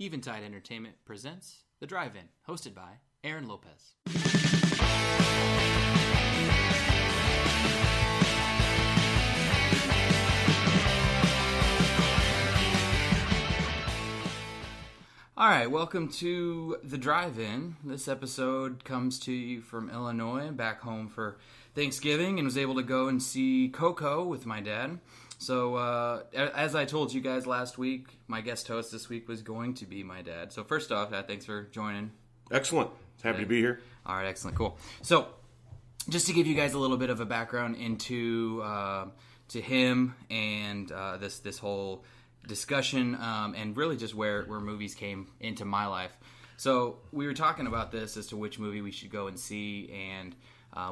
Eventide Entertainment presents The Drive-In, hosted by Aaron Lopez. All right, welcome to The Drive-In. This episode comes to you from Illinois, back home for Thanksgiving, and was able to go and see Coco with my dad. So, as I told you guys last week, my guest host this week was going to be my dad. So, first off, Dad, thanks for joining. Excellent. Happy to be here. All right, excellent, cool. So, just to give you guys a little bit of a background into to him and this whole discussion, and really just where movies came into my life. So, we were talking about this as to which movie we should go and see, and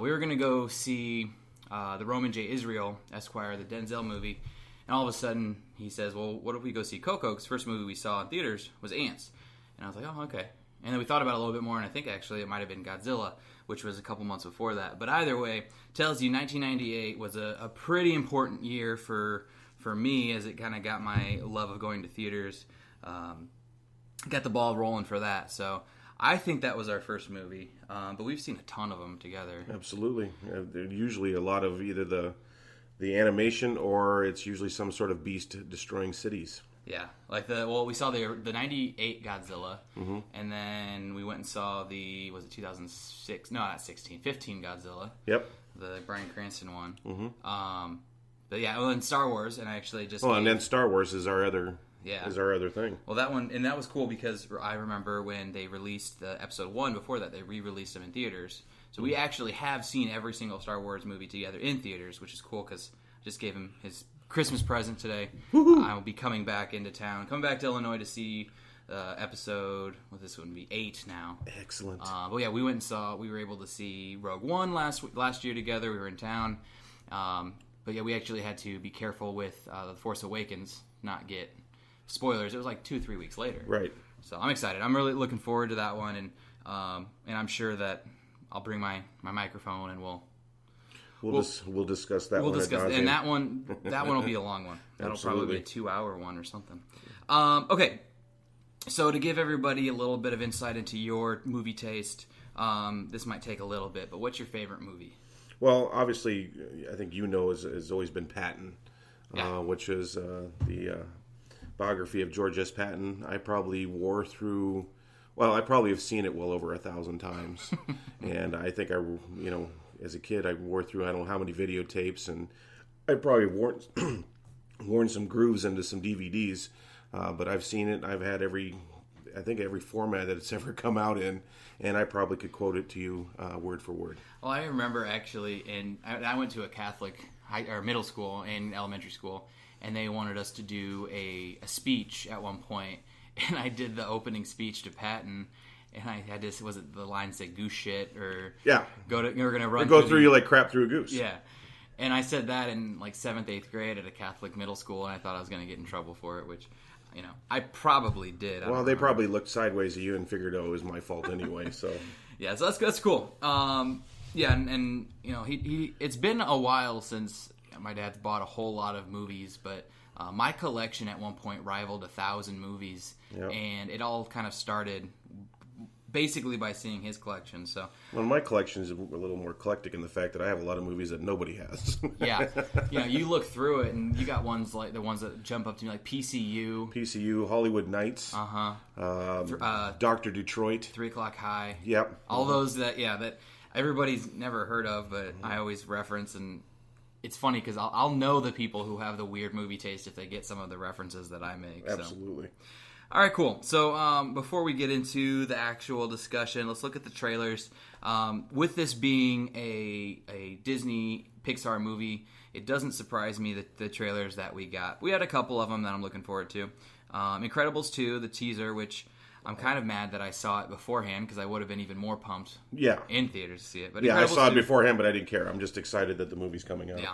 we were going to go see the Roman J. Israel, Esquire, the Denzel movie, and all of a sudden he says, well, what if we go see Coco? Because the first movie we saw in theaters was Ants. And I was like, oh, okay. And then we thought about it a little bit more, and I think actually it might have been Godzilla, which was a couple months before that. But either way, tells you 1998 was a pretty important year for me, as it kind of got my love of going to theaters, got the ball rolling for that. So I think that was our first movie, but we've seen a ton of them together. Absolutely. Usually a lot of either the animation or it's usually some sort of beast destroying cities. Yeah, like we saw the 98 Godzilla, and then we went and saw the, was it 2006? No, not 16, 15 Godzilla. Yep. The Bryan Cranston one. But yeah, well, and Star Wars, and I actually just... and then Star Wars is our other... Yeah. Is our other thing. Well, that one, and that was cool because I remember when they released the episode 1 before that, they re-released them in theaters. So we actually have seen every single Star Wars movie together in theaters, which is cool because I just gave him his Christmas present today. I will be coming back into town, coming back to Illinois to see episode, well, this would be 8 now. Excellent. But yeah, we were able to see Rogue One last year together. We were in town. But yeah, we actually had to be careful with The Force Awakens, not get spoilers. It was like 2-3 weeks later. Right. So I'm excited. I'm really looking forward to that one, and I'm sure that I'll bring my microphone and we'll discuss that. We'll discuss, and that one will be a long one. That'll probably be a 2-hour one or something. Okay. So to give everybody a little bit of insight into your movie taste, this might take a little bit, but what's your favorite movie? Well, obviously, I think has always been Patton, which is the biography of George S. Patton. I probably have seen it well over 1,000 times. And I think as a kid, I wore through, I don't know how many videotapes, and I probably worn some grooves into some DVDs. But I've seen it. I've had every format that it's ever come out in, and I probably could quote it to you word for word. Well, I remember actually, I went to a Catholic middle school and elementary school, and they wanted us to do a speech at one point, and I did the opening speech to Patton, and I had this, was it the line say goose shit, or yeah, we're gonna run go through you like crap through a goose. Yeah. And I said that in like 7th, 8th grade at a Catholic middle school, and I thought I was going to get in trouble for it, which, I probably did. Well, they probably looked sideways at you and figured, it was my fault anyway, so. Yeah, so that's cool. Yeah, and it's been a while since my dad's bought a whole lot of movies, but my collection at one point rivaled 1,000 movies, and it all kind of started basically by seeing his collection. So, well, my collection is a little more eclectic in the fact that I have a lot of movies that nobody has. Yeah, you look through it, and you got ones like the ones that jump up to me, like PCU, Hollywood Nights, Dr. Detroit, 3 O'Clock High. Yep, all those that everybody's never heard of, but I always reference, and it's funny because I'll know the people who have the weird movie taste if they get some of the references that I make. Absolutely. So. All right, cool. So before we get into the actual discussion, let's look at the trailers. With this being a Disney Pixar movie, it doesn't surprise me that the trailers that we got. We had a couple of them that I'm looking forward to. Incredibles 2, the teaser, which I'm kind of mad that I saw it beforehand because I would have been even more pumped in theaters to see it. But I saw it beforehand, but I didn't care. I'm just excited that the movie's coming out. Yeah.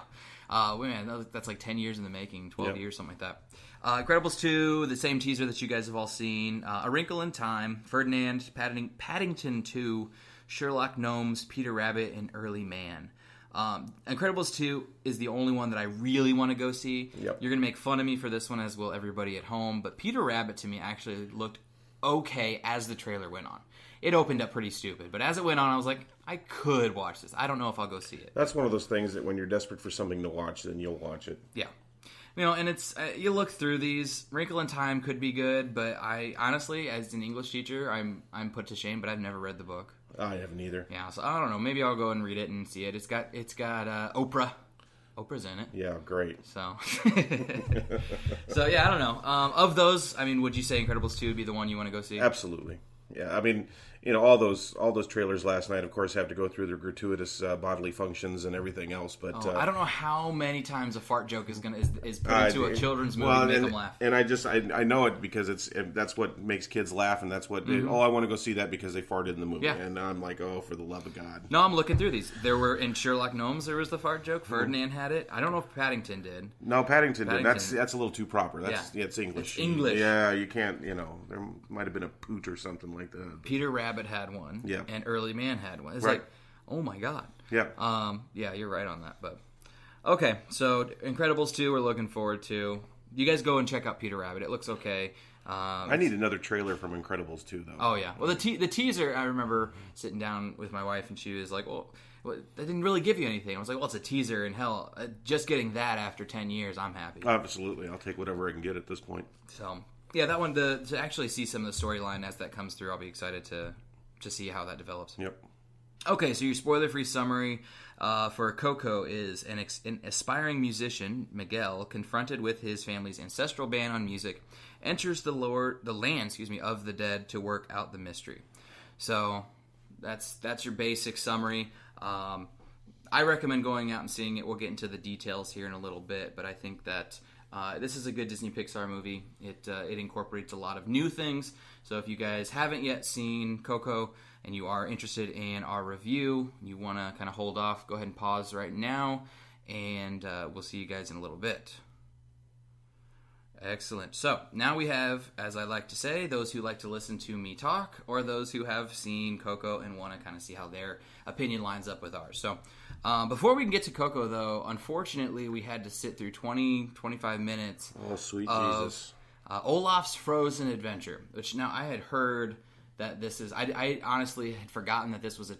Man, that's like 10 years in the making, 12 years, something like that. Incredibles 2, the same teaser that you guys have all seen. A Wrinkle in Time, Ferdinand, Paddington 2, Sherlock Gnomes, Peter Rabbit, and Early Man. Incredibles 2 is the only one that I really want to go see. Yep. You're going to make fun of me for this one, as will everybody at home. But Peter Rabbit, to me, actually looked okay as the trailer went on. It opened up pretty stupid, but as it went on, I was like, I could watch this. I don't know if I'll go see it. That's one of those things that when you're desperate for something to watch, then you'll watch it. Yeah. And it's you look through these. Wrinkle in Time could be good, but I honestly, as an English teacher, I'm put to shame. But I've never read the book. I haven't either. Yeah, so I don't know. Maybe I'll go and read it and see it. It's got Oprah. Oprah's in it. Yeah, great. So, so yeah, I don't know. Of those, I mean, would you say Incredibles 2 would be the one you want to go see? Absolutely. Yeah, I mean, all those trailers last night, of course, have to go through their gratuitous bodily functions and everything else. But I don't know how many times a fart joke is put into a children's movie to make them laugh. And I know it because that's what makes kids laugh, and that's what I want to go see that because they farted in the movie. Yeah. And I'm like, oh, for the love of God. No, I'm looking through these. There were in Sherlock Gnomes. There was the fart joke. Ferdinand had it. I don't know if Paddington did. No, Paddington did. That's a little too proper. It's English. It's English. Yeah, you can't. There might have been a poot or something like that. Peter Rabbit had one. Yeah. And Early Man had one. It's like, oh my God. Yeah. Yeah, you're right on that. But okay, so Incredibles 2 we're looking forward to. You guys go and check out Peter Rabbit. It looks okay. I need another trailer from Incredibles 2, though. Oh, yeah. Well, the teaser, I remember sitting down with my wife, and she was like, well, they didn't really give you anything. I was like, well, it's a teaser, and hell, just getting that after 10 years, I'm happy. Absolutely. I'll take whatever I can get at this point. So, yeah, that one, to actually see some of the storyline as that comes through, I'll be excited to see how that develops. Yep. Okay, so your spoiler-free summary for Coco is an aspiring musician, Miguel, confronted with his family's ancestral ban on music, enters the land of the dead to work out the mystery. So that's your basic summary. I recommend going out and seeing it. We'll get into the details here in a little bit, but I think that this is a good Disney Pixar movie. It incorporates a lot of new things. So if you guys haven't yet seen Coco and you are interested in our review, you want to kind of hold off, go ahead and pause right now, and we'll see you guys in a little bit. Excellent. So now we have, as I like to say, those who like to listen to me talk, or those who have seen Coco and want to kind of see how their opinion lines up with ours. So before we can get to Coco, though, unfortunately, we had to sit through 20-25 minutes sweet of Jesus. Olaf's Frozen Adventure, which now I had heard that this is... I honestly had forgotten that this was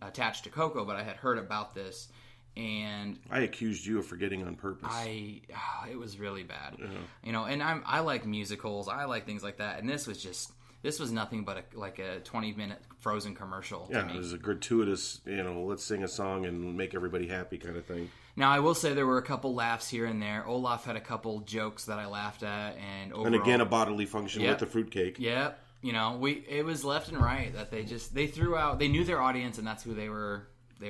attached to Coco, but I had heard about this, and I accused you of forgetting on purpose. It was really bad. Yeah. And I like musicals, I like things like that, and this was nothing but a 20-minute Frozen commercial to me. It was a gratuitous, let's sing a song and make everybody happy kind of thing. Now, I will say there were a couple laughs here and there. Olaf had a couple jokes that I laughed at, and overall... And again, a bodily function with the fruitcake. Yep. It was left and right that they threw out... They knew their audience, and that's who they were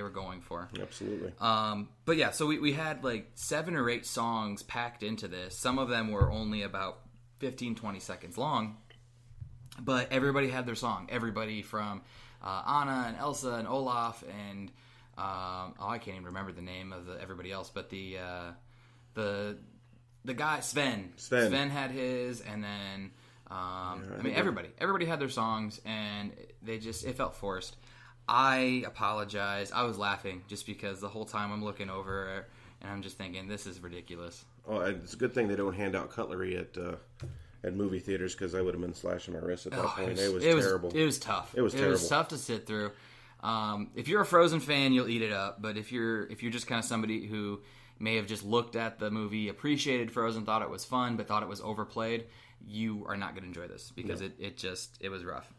going for. Absolutely. But yeah, so we had like 7 or 8 songs packed into this. Some of them were only about 15-20 seconds long. But everybody had their song. Everybody from Anna and Elsa and Olaf and I can't even remember the name of everybody else. But the guy Sven had his, and then everybody had their songs, and it felt forced. I apologize. I was laughing just because the whole time I'm looking over and I'm just thinking, this is ridiculous. Oh, it's a good thing they don't hand out cutlery at movie theaters, because I would have been slashing my wrist at that point. It was terrible. It was tough. It was terrible. It was tough to sit through. If you're a Frozen fan, you'll eat it up. But if you're just kind of somebody who may have just looked at the movie, appreciated Frozen, thought it was fun, but thought it was overplayed, you are not going to enjoy this because it was rough.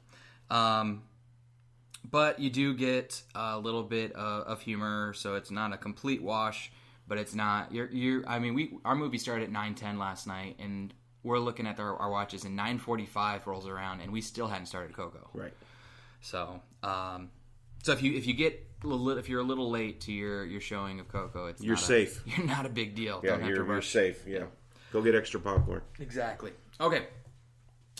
But you do get a little bit of humor, so it's not a complete wash. But it's not. Our movie started at 9:10 last night, and we're looking at our watches, and 9:45 rolls around, and we still hadn't started Coco. Right. So, if you're a little late to your showing of Coco, you're safe. You're not a big deal. Yeah, you're safe. Yeah. Go get extra popcorn. Exactly. Okay.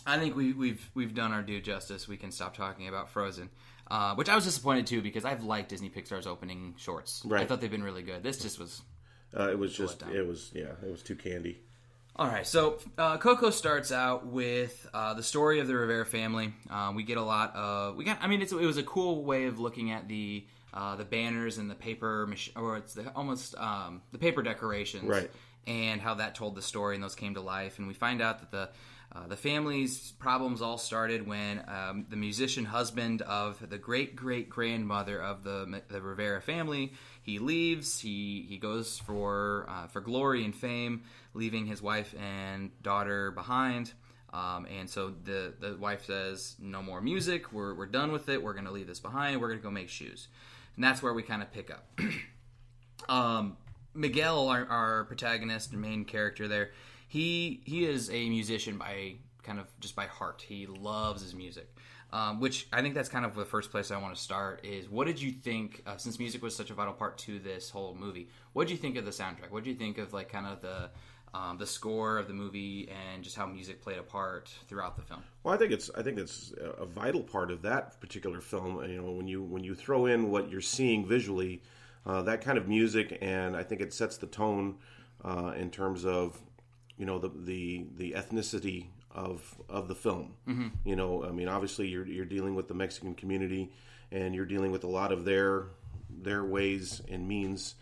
I think we've done our due justice. We can stop talking about Frozen. Which I was disappointed too, because I've liked Disney Pixar's opening shorts. Right. I thought they've been really good. This just was. It was too candy. All right, so Coco starts out with the story of the Rivera family. We get a lot of it was a cool way of looking at the banners and the paper, or it's the paper decorations, right? And how that told the story, and those came to life. And we find out that The family's problems all started when the musician husband of the great-great-grandmother of the Rivera family, he leaves. He goes for glory and fame, leaving his wife and daughter behind. And so the wife says, no more music. We're done with it. We're going to leave this behind. We're going to go make shoes. And that's where we kind of pick up. Miguel, our protagonist and main character there, he is a musician by heart. He loves his music, which I think that's kind of the first place I want to start is what did you think, since music was such a vital part to this whole movie, what did you think of the soundtrack? What did you think of like kind of the score of the movie and just how music played a part throughout the film? Well, I think it's a vital part of that particular film. You know, when you throw in what you're seeing visually, that kind of music, and I think it sets the tone in terms of, you know, the ethnicity of the film. Mm-hmm. You know, I mean, obviously you're dealing with the Mexican community, and you're dealing with a lot of their ways and means.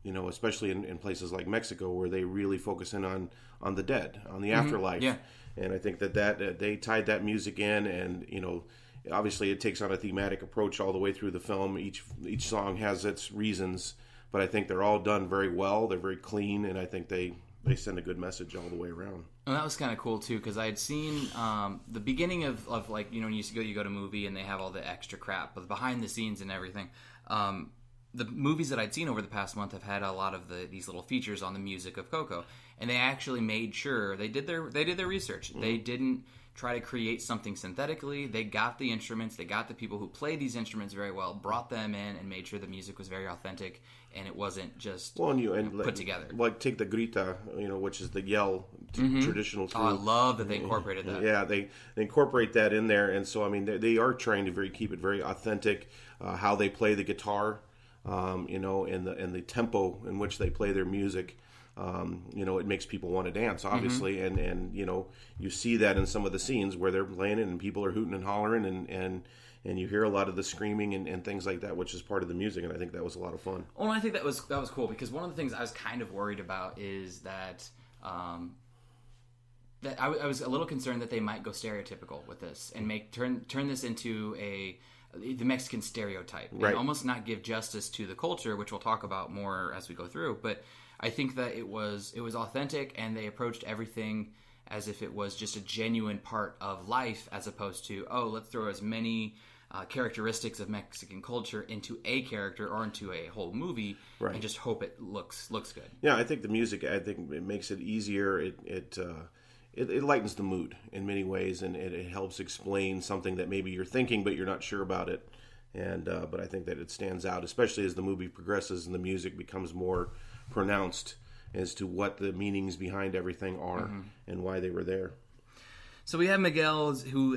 You know, especially in places like Mexico, where they really focus in on the dead, on the mm-hmm. afterlife. Yeah. And I think that they tied that music in, and you know, obviously it takes on a thematic approach all the way through the film. Each song has its reasons, but I think they're all done very well. They're very clean, and I think they send a good message all the way around. And that was kind of cool too, because I had seen the beginning of like, you know, when you go to a movie and they have all the extra crap, but behind the scenes and everything. The movies that I'd seen over the past month have had a lot of these little features on the music of Coco, and they actually made sure they did their research. Mm-hmm. They didn't try to create something synthetically. They got the instruments, they got the people who played these instruments very well, brought them in, and made sure the music was very authentic and it wasn't just put together. Like take the grita, you know, which is the yell, mm-hmm. traditional. Oh, I love that they incorporated that. Yeah, they incorporate that in there, and so I mean they are trying to keep it very authentic. How they play the guitar. You know, and the tempo in which they play their music, you know, it makes people want to dance, obviously, mm-hmm. and you know, you see that in some of the scenes where they're playing it and people are hooting and hollering, and you hear a lot of the screaming and things like that, which is part of the music, and I think that was a lot of fun. Well, I think that was cool, because one of the things I was kind of worried about is that that I was a little concerned that they might go stereotypical with this and turn this into the Mexican stereotype, right, and almost not give justice to the culture, which we'll talk about more as we go through. But I think that it was authentic, and they approached everything as if it was just a genuine part of life, as opposed to, let's throw as many characteristics of Mexican culture into a character or into a whole movie, right, and just hope it looks good. Yeah, I think the music, I think it makes it easier. It lightens the mood in many ways, and it helps explain something that maybe you're thinking but you're not sure about it. And but I think that it stands out, especially as the movie progresses and the music becomes more pronounced as to what the meanings behind everything are, mm-hmm. and why they were there. So we have Miguel, who,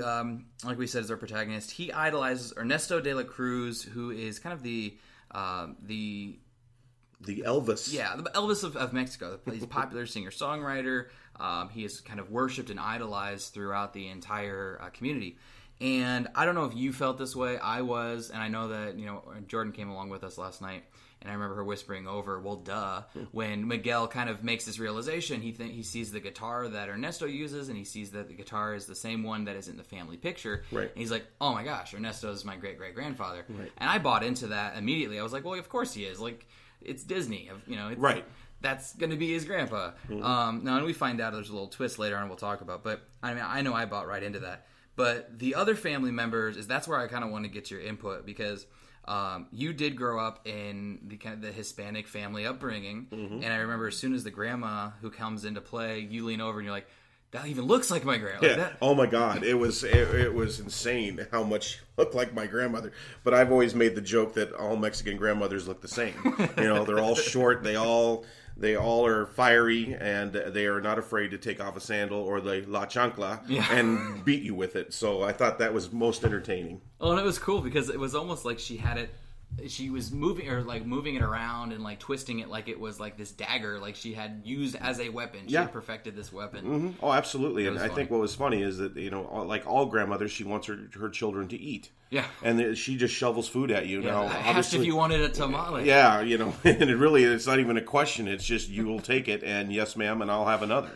like we said, is our protagonist. He idolizes Ernesto de la Cruz, who is kind of the Elvis. Yeah, the Elvis of Mexico. He's a popular singer-songwriter. He is kind of worshipped and idolized throughout the entire community. And I don't know if you felt this way. I was, and I know that, you know, Jordan came along with us last night, and I remember her whispering over, well, duh, when Miguel kind of makes this realization. He sees the guitar that Ernesto uses, and he sees that the guitar is the same one that is in the family picture. Right. And he's like, oh my gosh, Ernesto is my great-great-grandfather. Right. And I bought into that immediately. I was like, well, of course he is. Like, it's Disney, you know. Right. That's going to be his grandpa. Mm-hmm. Now, and we find out there's a little twist later on we'll talk about, but I mean, I know I bought right into that. But the other family members, that's where I kind of want to get your input, because you did grow up in the Hispanic family upbringing, mm-hmm. and I remember as soon as the grandma who comes into play, you lean over and you're like, that even looks like my grandma. Yeah. Oh my God, it was insane how much she looked like my grandmother. But I've always made the joke that all Mexican grandmothers look the same. You know, they're all short. They all are fiery, and they are not afraid to take off a sandal or the la chancla, yeah, and beat you with it. So I thought that was most entertaining. Oh, and it was cool because it was almost like she had it. She was moving it around and like twisting it like it was like this dagger, like she had used as a weapon. She had perfected this weapon. Mm-hmm. Oh, absolutely. And I think what was funny is that, you know, like all grandmothers, she wants her children to eat. Yeah. And she just shovels food at you. Yeah, now, asked if you wanted a tamale. Yeah, you know, and it's not even a question. It's just, you will take it, and yes, ma'am, and I'll have another.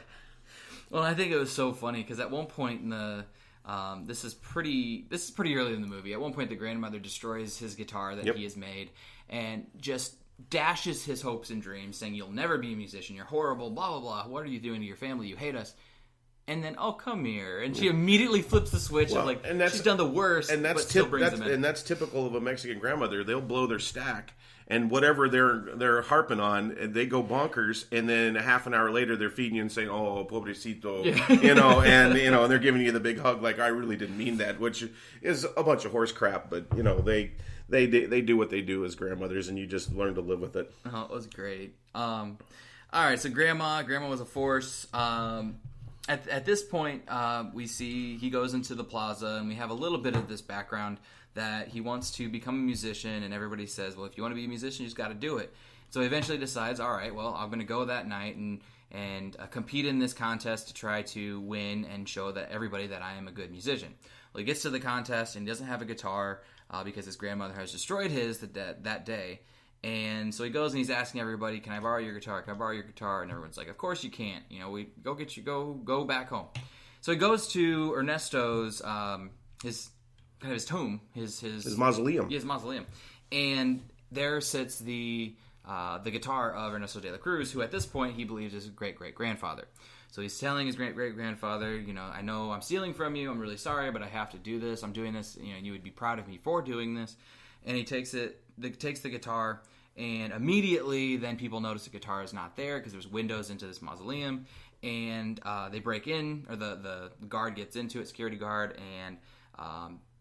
Well, I think it was so funny because at one point in the this is pretty early in the movie. At one point, the grandmother destroys his guitar that he has made and just dashes his hopes and dreams, saying, "You'll never be a musician. You're horrible. Blah blah blah. What are you doing to your family? You hate us." And then, "Oh, come here!" And she immediately flips the switch. Well, and she's done the worst, and that's but still brings him in. And that's typical of a Mexican grandmother. They'll blow their stack, and whatever they're harping on, they go bonkers. And then a half an hour later, they're feeding you and saying, "Oh, pobrecito," and they're giving you the big hug, like I really didn't mean that, which is a bunch of horse crap. But they do what they do as grandmothers, and you just learn to live with it. Oh, it was great. All right, so grandma was a force. At this point, we see he goes into the plaza, and we have a little bit of this background that he wants to become a musician, and everybody says, well, if you want to be a musician, you just got to do it. So he eventually decides, all right, well, I'm going to go that night and compete in this contest to try to win and show that everybody that I am a good musician. Well, he gets to the contest, and he doesn't have a guitar because his grandmother has destroyed his that day. And so he goes and he's asking everybody, "Can I borrow your guitar? Can I borrow your guitar?" And everyone's like, "Of course you can't. We go back home." So he goes to Ernesto's his tomb, his mausoleum. Yeah, his mausoleum, and there sits the guitar of Ernesto de la Cruz, who at this point he believes is his great-great-grandfather. So he's telling his great-great-grandfather, "I know I'm stealing from you. I'm really sorry, but I have to do this. I'm doing this. You would be proud of me for doing this." And he takes the guitar, and immediately then people notice the guitar is not there because there's windows into this mausoleum, and they break in, or the guard gets into it, security guard, and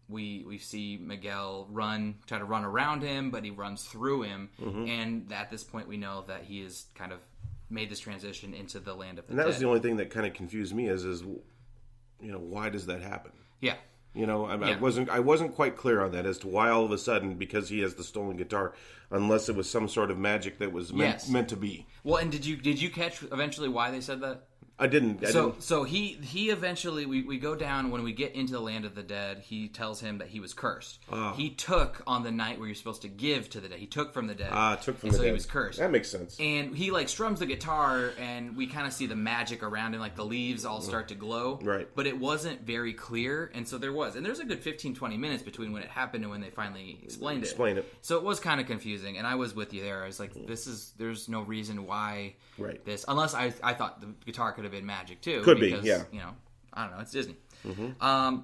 we see Miguel try to run around him, but he runs through him, and at this point we know that he has kind of made this transition into the land of the dead. And that was the only thing that kind of confused me is why does that happen? Yeah. I wasn't quite clear on that as to why all of a sudden, because he has the stolen guitar, unless it was some sort of magic that was meant to be. Well, and did you catch eventually why they said that? I didn't. So he eventually, we go down, when we get into the land of the dead, he tells him that he was cursed. Oh. He took on the night where you're supposed to give to the dead. He took from the dead. So he was cursed. That makes sense. And he strums the guitar, and we kind of see the magic around him, the leaves all start to glow. Right. But it wasn't very clear, and so there's a good 15-20 minutes between when it happened and when they finally explained it. So it was kind of confusing, and I was with you there. I was like, there's no reason why this, unless I thought the guitar could have been magic too. Could be, yeah. I don't know. It's Disney. Mm-hmm.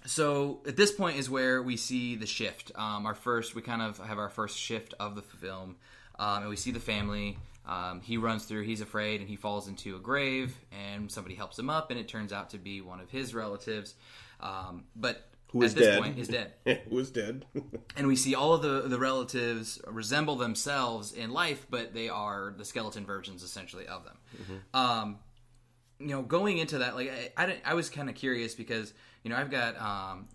So at this point is where we see the shift. We kind of have our first shift of the film, and we see the family. He runs through. He's afraid, and he falls into a grave, and somebody helps him up, and it turns out to be one of his relatives. But who is at this dead. point is dead. Who is dead. And we see all of the relatives resemble themselves in life, but they are the skeleton versions, essentially, of them. Mm-hmm. Going into that, I was kind of curious because, I've got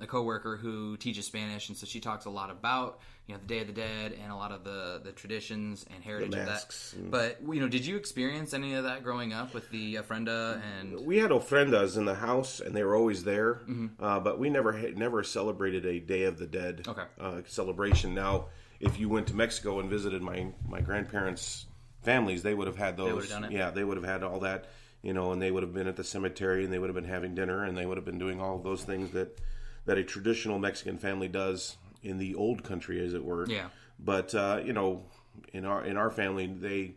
a coworker who teaches Spanish, and so she talks a lot about, the Day of the Dead and a lot of the traditions and heritage of that. But, did you experience any of that growing up with the ofrenda? And we had ofrendas in the house, and they were always there, but we never celebrated a Day of the Dead celebration. Now, if you went to Mexico and visited my grandparents' families, they would have had those. They would have done it? Yeah, they would have had all that. And they would have been at the cemetery, and they would have been having dinner, and they would have been doing all of those things that a traditional Mexican family does in the old country, as it were. Yeah. But in our family,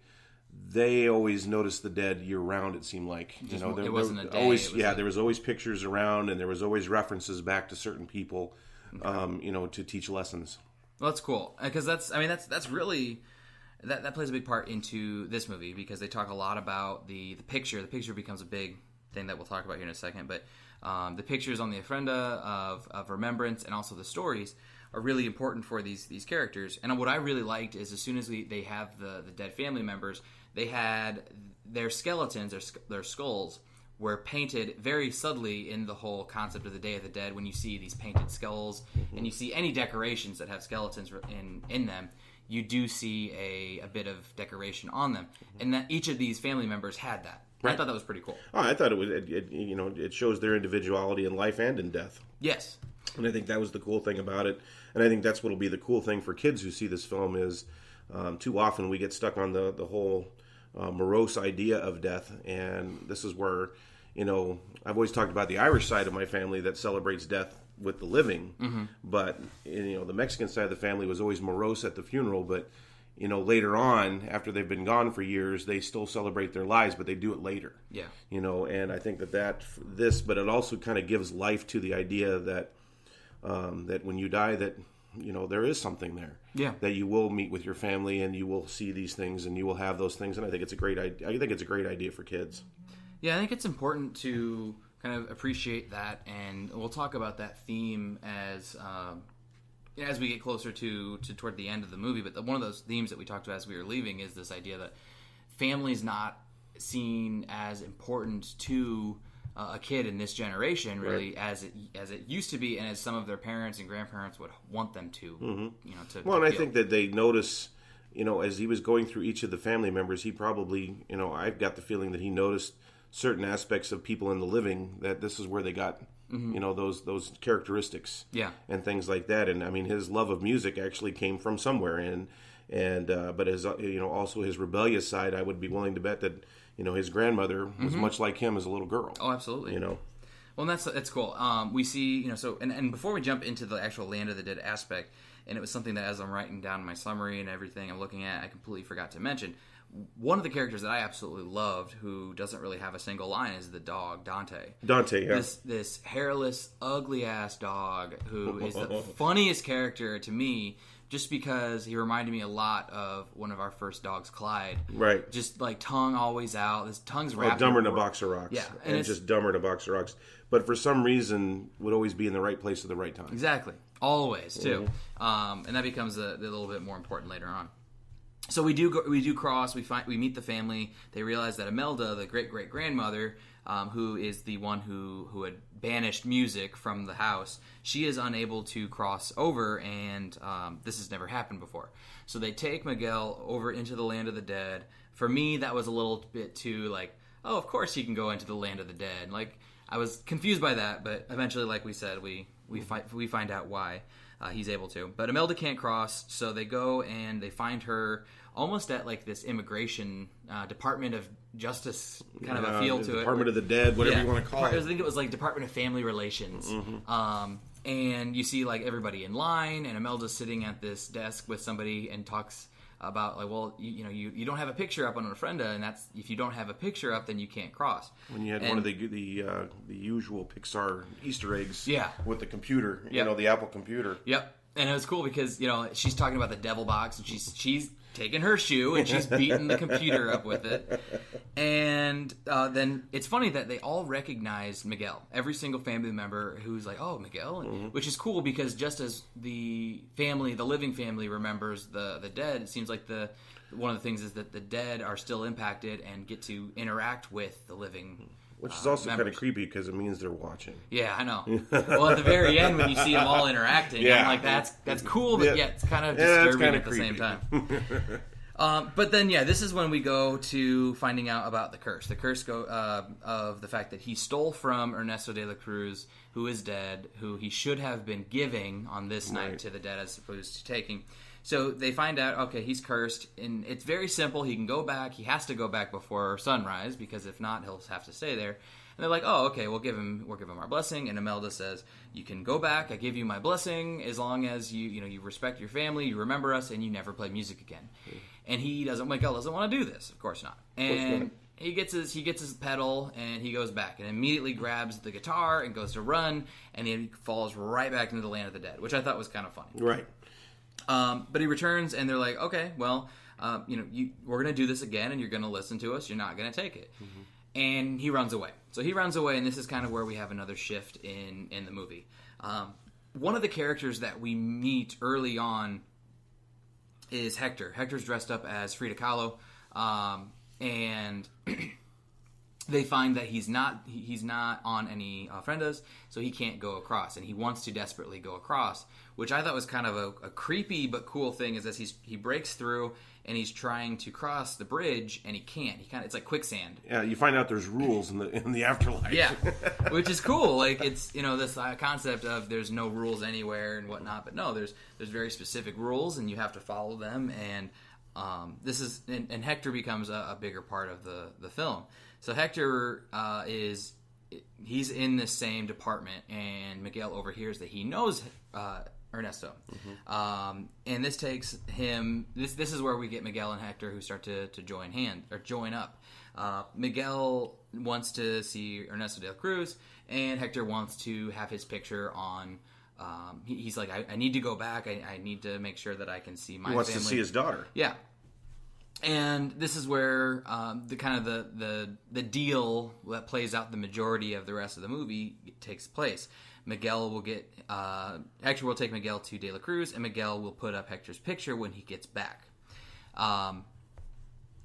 they always noticed the dead year round. It seemed like it wasn't a day. Always, there was always pictures around, and there was always references back to certain people, to teach lessons. Well, that's cool because that's really. That plays a big part into this movie because they talk a lot about the picture. The picture becomes a big thing that we'll talk about here in a second. But the pictures on the ofrenda of remembrance and also the stories are really important for these characters. And what I really liked is as soon as they have the dead family members, they had their skeletons, their skulls, were painted very subtly in the whole concept of the Day of the Dead. When you see these painted skulls and you see any decorations that have skeletons in them, you do see a bit of decoration on them, and that each of these family members had that. Right. I thought that was pretty cool. Oh, I thought it shows their individuality in life and in death. Yes, and I think that was the cool thing about it, and I think that's what'll be the cool thing for kids who see this film is too often we get stuck on the whole morose idea of death. And this is where, I've always talked about the Irish side of my family that celebrates death with the living, but the Mexican side of the family was always morose at the funeral. But later on, after they've been gone for years, they still celebrate their lives, but they do it later. Yeah. And I think but it also kind of gives life to the idea that that when you die, that there is something there. Yeah. That you will meet with your family and you will see these things and you will have those things. And I think it's a great idea. I think it's a great idea for kids. Yeah, I think it's important to kind of appreciate that, and we'll talk about that theme as we get closer to toward the end of the movie. But one of those themes that we talked about as we were leaving is this idea that family's not seen as important to a kid in this generation, really, right, as it used to be, and as some of their parents and grandparents would want them to. I think that they notice, as he was going through each of the family members, he probably, I've got the feeling that he noticed certain aspects of people in the living, that this is where they got, those characteristics, and things like that. And I mean, his love of music actually came from somewhere, but his, also his rebellious side, I would be willing to bet that, his grandmother was much like him as a little girl. Oh, absolutely. Well, and that's cool. We see, and before we jump into the actual Land of the Dead aspect, and it was something that as I'm writing down my summary and everything I'm looking at, I completely forgot to mention. One of the characters that I absolutely loved, who doesn't really have a single line, is the dog, Dante. Dante, yeah. This hairless, ugly-ass dog who is the funniest character to me, just because he reminded me a lot of one of our first dogs, Clyde. Right. Just like tongue always out. His tongue's wrapped. Dumber than a box of rocks. Yeah. And just dumber than a box of rocks. But for some reason, would always be in the right place at the right time. Exactly. Always, too. And that becomes a little bit more important later on. So we do cross. We meet the family. They realize that Imelda, the great grandmother, who is the one who had banished music from the house, she is unable to cross over, and this has never happened before. So they take Miguel over into the Land of the Dead. For me, that was a little bit too oh, of course he can go into the Land of the Dead. I was confused by that, but eventually, like we said, we find out why. He's able to. But Imelda can't cross, so they go and they find her almost at this immigration Department of Justice kind of a feel to it. Department of the Dead, whatever you want to call it. I think it was Department of Family Relations. And you see everybody in line, and Imelda's sitting at this desk with somebody and talks about you don't have a picture up on an ofrenda, and that's if you don't have a picture up, then you can't cross. When you had one of the usual Pixar Easter eggs, yeah, with the computer, the Apple computer. Yep, and it was cool because she's talking about the devil box, and she's taking her shoe and she's beating the computer up with it. And then it's funny that they all recognize Miguel. Every single family member who's like, oh, Miguel, which is cool because just as the living family remembers the dead, it seems like one of the things is that the dead are still impacted and get to interact with the living. Which is also kind of creepy because it means they're watching. Yeah, I know. Well, at the very end when you see them all interacting, I'm like, that's cool, but it's kind of disturbing at the same time. But then, this is when we go to finding out about the curse. The curse of the fact that he stole from Ernesto de la Cruz, who is dead, who he should have been giving on this night to the dead as opposed to taking. So they find out, okay, he's cursed, and it's very simple. He can go back. He has to go back before sunrise, because if not, he'll have to stay there. And they're like, oh, okay, we'll give him our blessing. And Imelda says, you can go back. I give you my blessing as long as you respect your family, you remember us, and you never play music again. And Miguel doesn't want to do this. Of course not. And he gets his pedal, and he goes back and immediately grabs the guitar and goes to run, and he falls right back into the Land of the Dead, which I thought was kind of funny. Right. But he returns, and they're like, okay, well, we're going to do this again, and you're going to listen to us. You're not going to take it. And he runs away. So he runs away, and this is kind of where we have another shift in the movie. One of the characters that we meet early on is Hector. Hector's dressed up as Frida Kahlo, and they find that he's not on any ofrendas, so he can't go across, and he wants to desperately go across, which I thought was kind of a creepy but cool thing. Is that he breaks through and he's trying to cross the bridge and he can't. It's like quicksand. Yeah, you find out there's rules in the afterlife. Yeah, which is cool. It's this concept of there's no rules anywhere and whatnot, but no, there's very specific rules and you have to follow them. And and Hector becomes a bigger part of the film. So Hector he's in the same department, and Miguel overhears that he knows Ernesto. And this takes him. This is where we get Miguel and Hector who start to join up. Miguel wants to see Ernesto de la Cruz, and Hector wants to have his picture on. He's like, I need to go back. I need to make sure that I can see my family. He wants to see his daughter. Yeah. And this is where the deal that plays out the majority of the rest of the movie takes place. Hector will take Miguel to De La Cruz, and Miguel will put up Hector's picture when he gets back.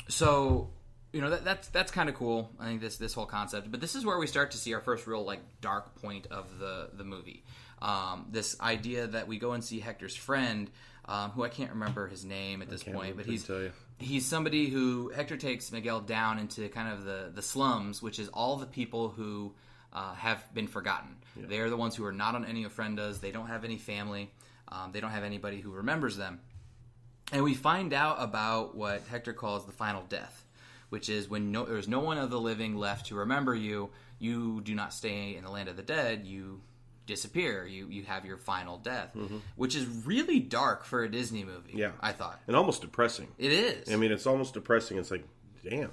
So that's kind of cool. I think this whole concept, but this is where we start to see our first real dark point of the movie. This idea that we go and see Hector's friend, who I can't remember his name at this point, but he's somebody who Hector takes Miguel down into kind of the slums, which is all the people who have been forgotten. Yeah. They're the ones who are not on any ofrendas. They don't have any family. They don't have anybody who remembers them. And we find out about what Hector calls the final death, which is when there's no one of the living left to remember you. You do not stay in the land of the dead. You disappear. You have your final death, which is really dark for a Disney movie. Yeah, I thought, and almost depressing. It is. I mean, it's almost depressing. It's like, damn.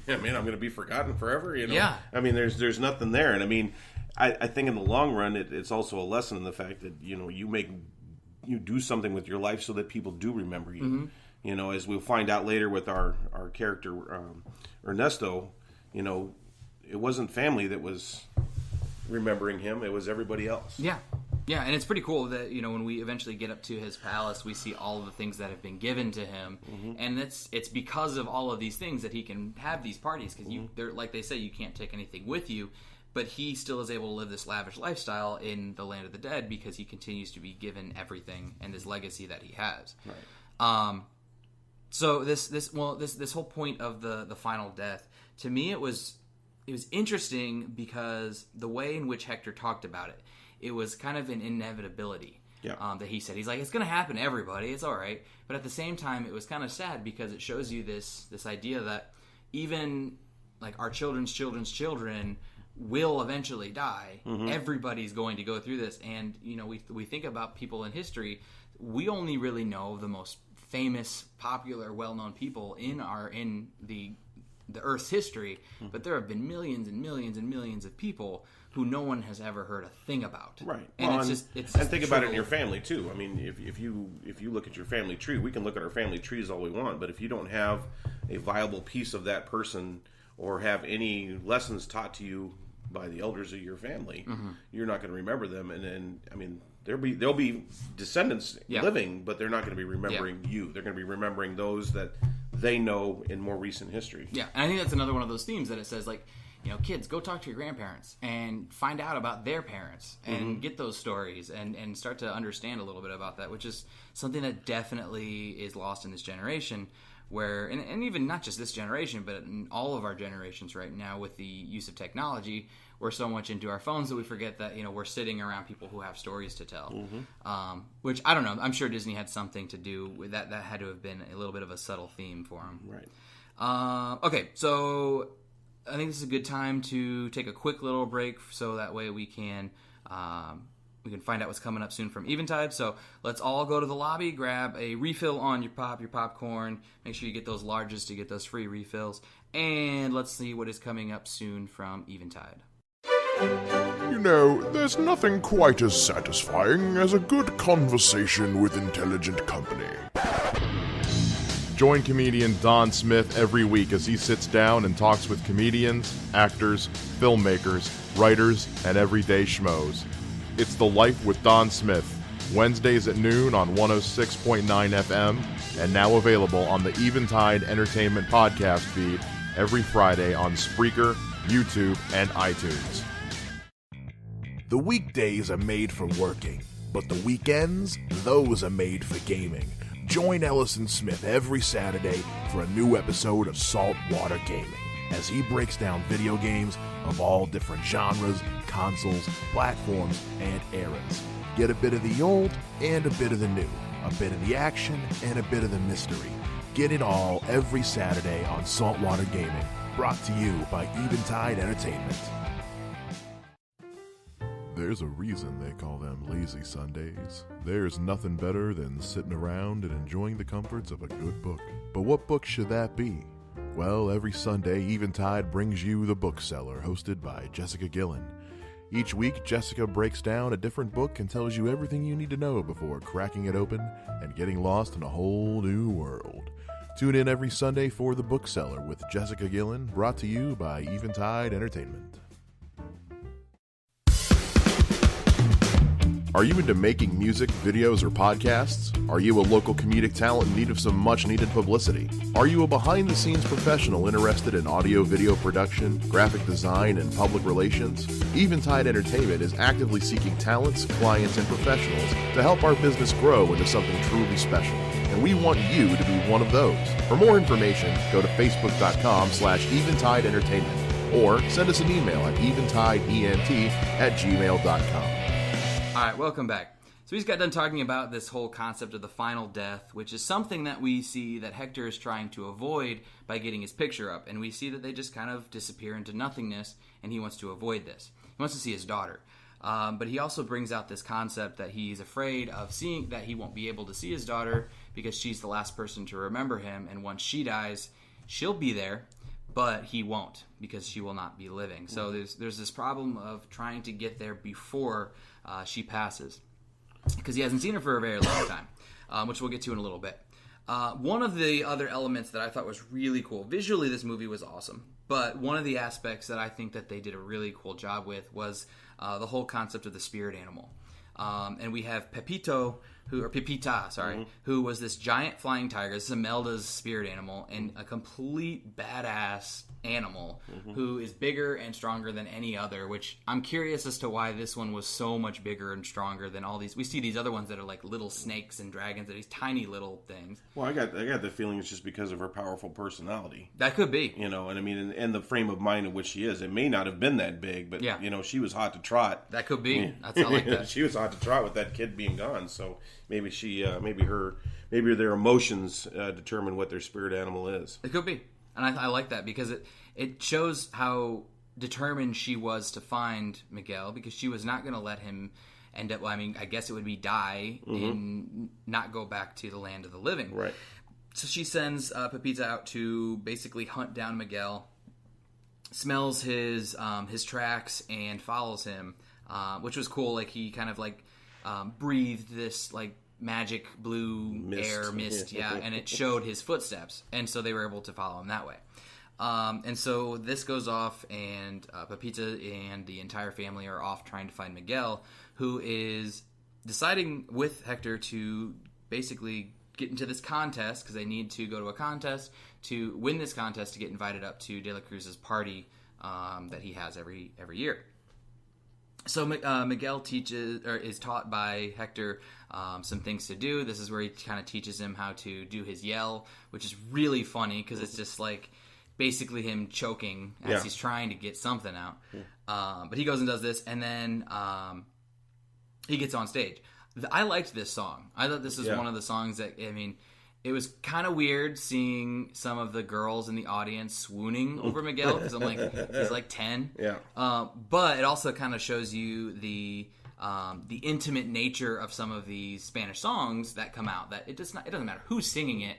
I mean, I'm going to be forgotten forever. Yeah. I mean, there's nothing there, and I mean, I think in the long run, it's also a lesson in the fact that you do something with your life so that people do remember you. As we'll find out later with our character Ernesto, it wasn't family that was remembering him, it was everybody else. Yeah, and it's pretty cool that when we eventually get up to his palace, we see all of the things that have been given to him, and it's because of all of these things that he can have these parties, because they're like they say, you can't take anything with you, but he still is able to live this lavish lifestyle in the land of the dead because he continues to be given everything and this legacy that he has. Right. So this whole point of the final death, to me, it was interesting because the way in which Hector talked about it was kind of an inevitability. Yeah. That he said, he's like, it's going to happen to everybody, it's all right. But at the same time, it was kind of sad because it shows you this idea that even our children's children will eventually die. Everybody's going to go through this, and we think about people in history. We only really know the most famous, popular, well-known people in the Earth's history, but there have been millions and millions and millions of people who no one has ever heard a thing about. Right. And it's and think about it in your family too. I mean, if you look at your family tree, we can look at our family trees all we want, but if you don't have a viable piece of that person or have any lessons taught to you by the elders of your family, you're not going to remember them. And then, I mean, there'll be descendants living, but they're not going to be remembering you. They're going to be remembering those that they know in more recent history. Yeah, and I think that's another one of those themes that it says, kids, go talk to your grandparents and find out about their parents and get those stories and start to understand a little bit about that, which is something that definitely is lost in this generation. Where, and even not just this generation, but in all of our generations right now with the use of technology, we're so much into our phones that we forget that, we're sitting around people who have stories to tell. Which, I don't know, I'm sure Disney had something to do with that. That had to have been a little bit of a subtle theme for them. Right. Okay, so I think this is a good time to take a quick little break so that way we can find out what's coming up soon from Eventide. So let's all go to the lobby, grab a refill on your popcorn. Make sure you get those larges to get those free refills. And let's see what is coming up soon from Eventide. There's nothing quite as satisfying as a good conversation with intelligent company. Join comedian Don Smith every week as he sits down and talks with comedians, actors, filmmakers, writers, and everyday schmoes. It's The Life with Don Smith, Wednesdays at noon on 106.9 FM, and now available on the Eventide Entertainment podcast feed every Friday on Spreaker, YouTube, and iTunes. The weekdays are made for working, but the weekends, those are made for gaming. Join Ellison Smith every Saturday for a new episode of Saltwater Gaming as he breaks down video games of all different genres, consoles, platforms, and eras. Get a bit of the old and a bit of the new, a bit of the action and a bit of the mystery. Get it all every Saturday on Saltwater Gaming. Brought to you by Eventide Entertainment. There's a reason they call them lazy Sundays. There's nothing better than sitting around and enjoying the comforts of a good book. But what book should that be? Well, every Sunday, Eventide brings you The Bookseller, hosted by Jessica Gillen. Each week, Jessica breaks down a different book and tells you everything you need to know before cracking it open and getting lost in a whole new world. Tune in every Sunday for The Bookseller with Jessica Gillen, brought to you by Eventide Entertainment. Are you into making music, videos, or podcasts? Are you a local comedic talent in need of some much-needed publicity? Are you a behind-the-scenes professional interested in audio-video production, graphic design, and public relations? Eventide Entertainment is actively seeking talents, clients, and professionals to help our business grow into something truly special. And we want you to be one of those. For more information, go to facebook.com/Eventide Entertainment or send us an email at eventideent@gmail.com. All right, welcome back. So we just got done talking about this whole concept of the final death, which is something that we see that Hector is trying to avoid by getting his picture up. And we see that they just kind of disappear into nothingness, and he wants to avoid this. He wants to see his daughter. But he also brings out this concept that he's afraid of seeing, that he won't be able to see his daughter because she's the last person to remember him. And once she dies, she'll be there, but he won't because she will not be living. So there's this problem of trying to get there before she passes, because he hasn't seen her for a very long time, which we'll get to in a little bit. One of the other elements that I thought was really cool, visually this movie was awesome, but one of the aspects that I think that they did a really cool job with was the whole concept of the spirit animal. And we have Pepita, who was this giant flying tiger. This is Imelda's spirit animal, and a complete badass animal who is bigger and stronger than any other, which I'm curious as to why this one was so much bigger and stronger than all these. We see these other ones that are like little snakes and dragons, and these tiny little things. Well, I got the feeling it's just because of her powerful personality. That could be. You know, and I mean, and the frame of mind in which she is. It may not have been that big, but, you know, she was hot to trot. That could be. That's how I like that. She was hot to trot with that kid being gone, so maybe maybe their emotions determine what their spirit animal is. It could be. And I like that because it shows how determined she was to find Miguel, because she was not going to let him end up, I mean, I guess it would be die and not go back to the land of the living. Right. So she sends Pepita out to basically hunt down Miguel, smells his tracks, and follows him, which was cool. Like, he kind of like breathed this like magic blue mist, and it showed his footsteps, and so they were able to follow him that way. And so this goes off, and Pepita and the entire family are off trying to find Miguel, who is deciding with Hector to basically get into this contest, because they need to go to a contest to win this contest to get invited up to De La Cruz's party that he has every year. So Miguel is taught by Hector some things to do. This is where he kind of teaches him how to do his yell, which is really funny because it's just like basically him choking as he's trying to get something out. But he goes and does this, and then he gets on stage. I liked this song. I thought this was one of the songs that, I mean, it was kind of weird seeing some of the girls in the audience swooning over Miguel, because I'm like, he's like 10. Yeah. But it also kind of shows you the intimate nature of some of these Spanish songs that come out. That it doesn't matter who's singing it,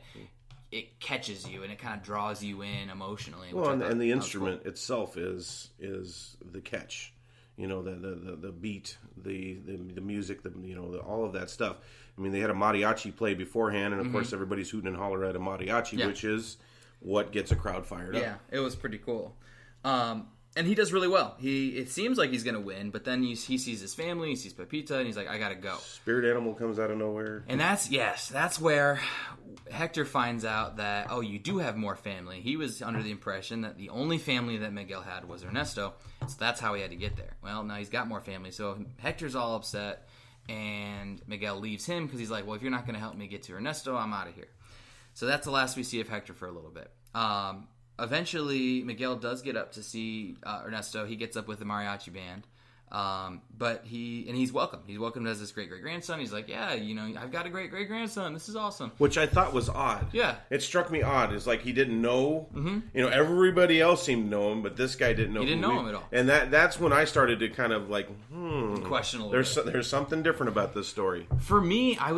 it catches you and it kind of draws you in emotionally. Well, and the instrument itself is the catch. You know, the beat, the music, all of that stuff. I mean, they had a mariachi play beforehand, and of course everybody's hooting and hollering at a mariachi, which is what gets a crowd fired up. Yeah, it was pretty cool. And he does really well. It seems like he's going to win, but then he sees his family, he sees Pepita, and he's like, I got to go. Spirit animal comes out of nowhere. And that's where Hector finds out that, oh, you do have more family. He was under the impression that the only family that Miguel had was Ernesto, so that's how he had to get there. Well, now he's got more family, so Hector's all upset, and Miguel leaves him because he's like, well, if you're not going to help me get to Ernesto, I'm out of here. So that's the last we see of Hector for a little bit. Eventually, Miguel does get up to see Ernesto. He gets up with the mariachi band. But he's welcome. He's welcomed as this great-great-grandson. He's like, yeah, I've got a great-great-grandson. This is awesome. Which I thought was odd. Yeah. It struck me odd. It's like he didn't know. Everybody else seemed to know him, but this guy didn't know. He didn't know him at all. And that's when I started to kind of like, question a little bit. There's something different about this story. For me, I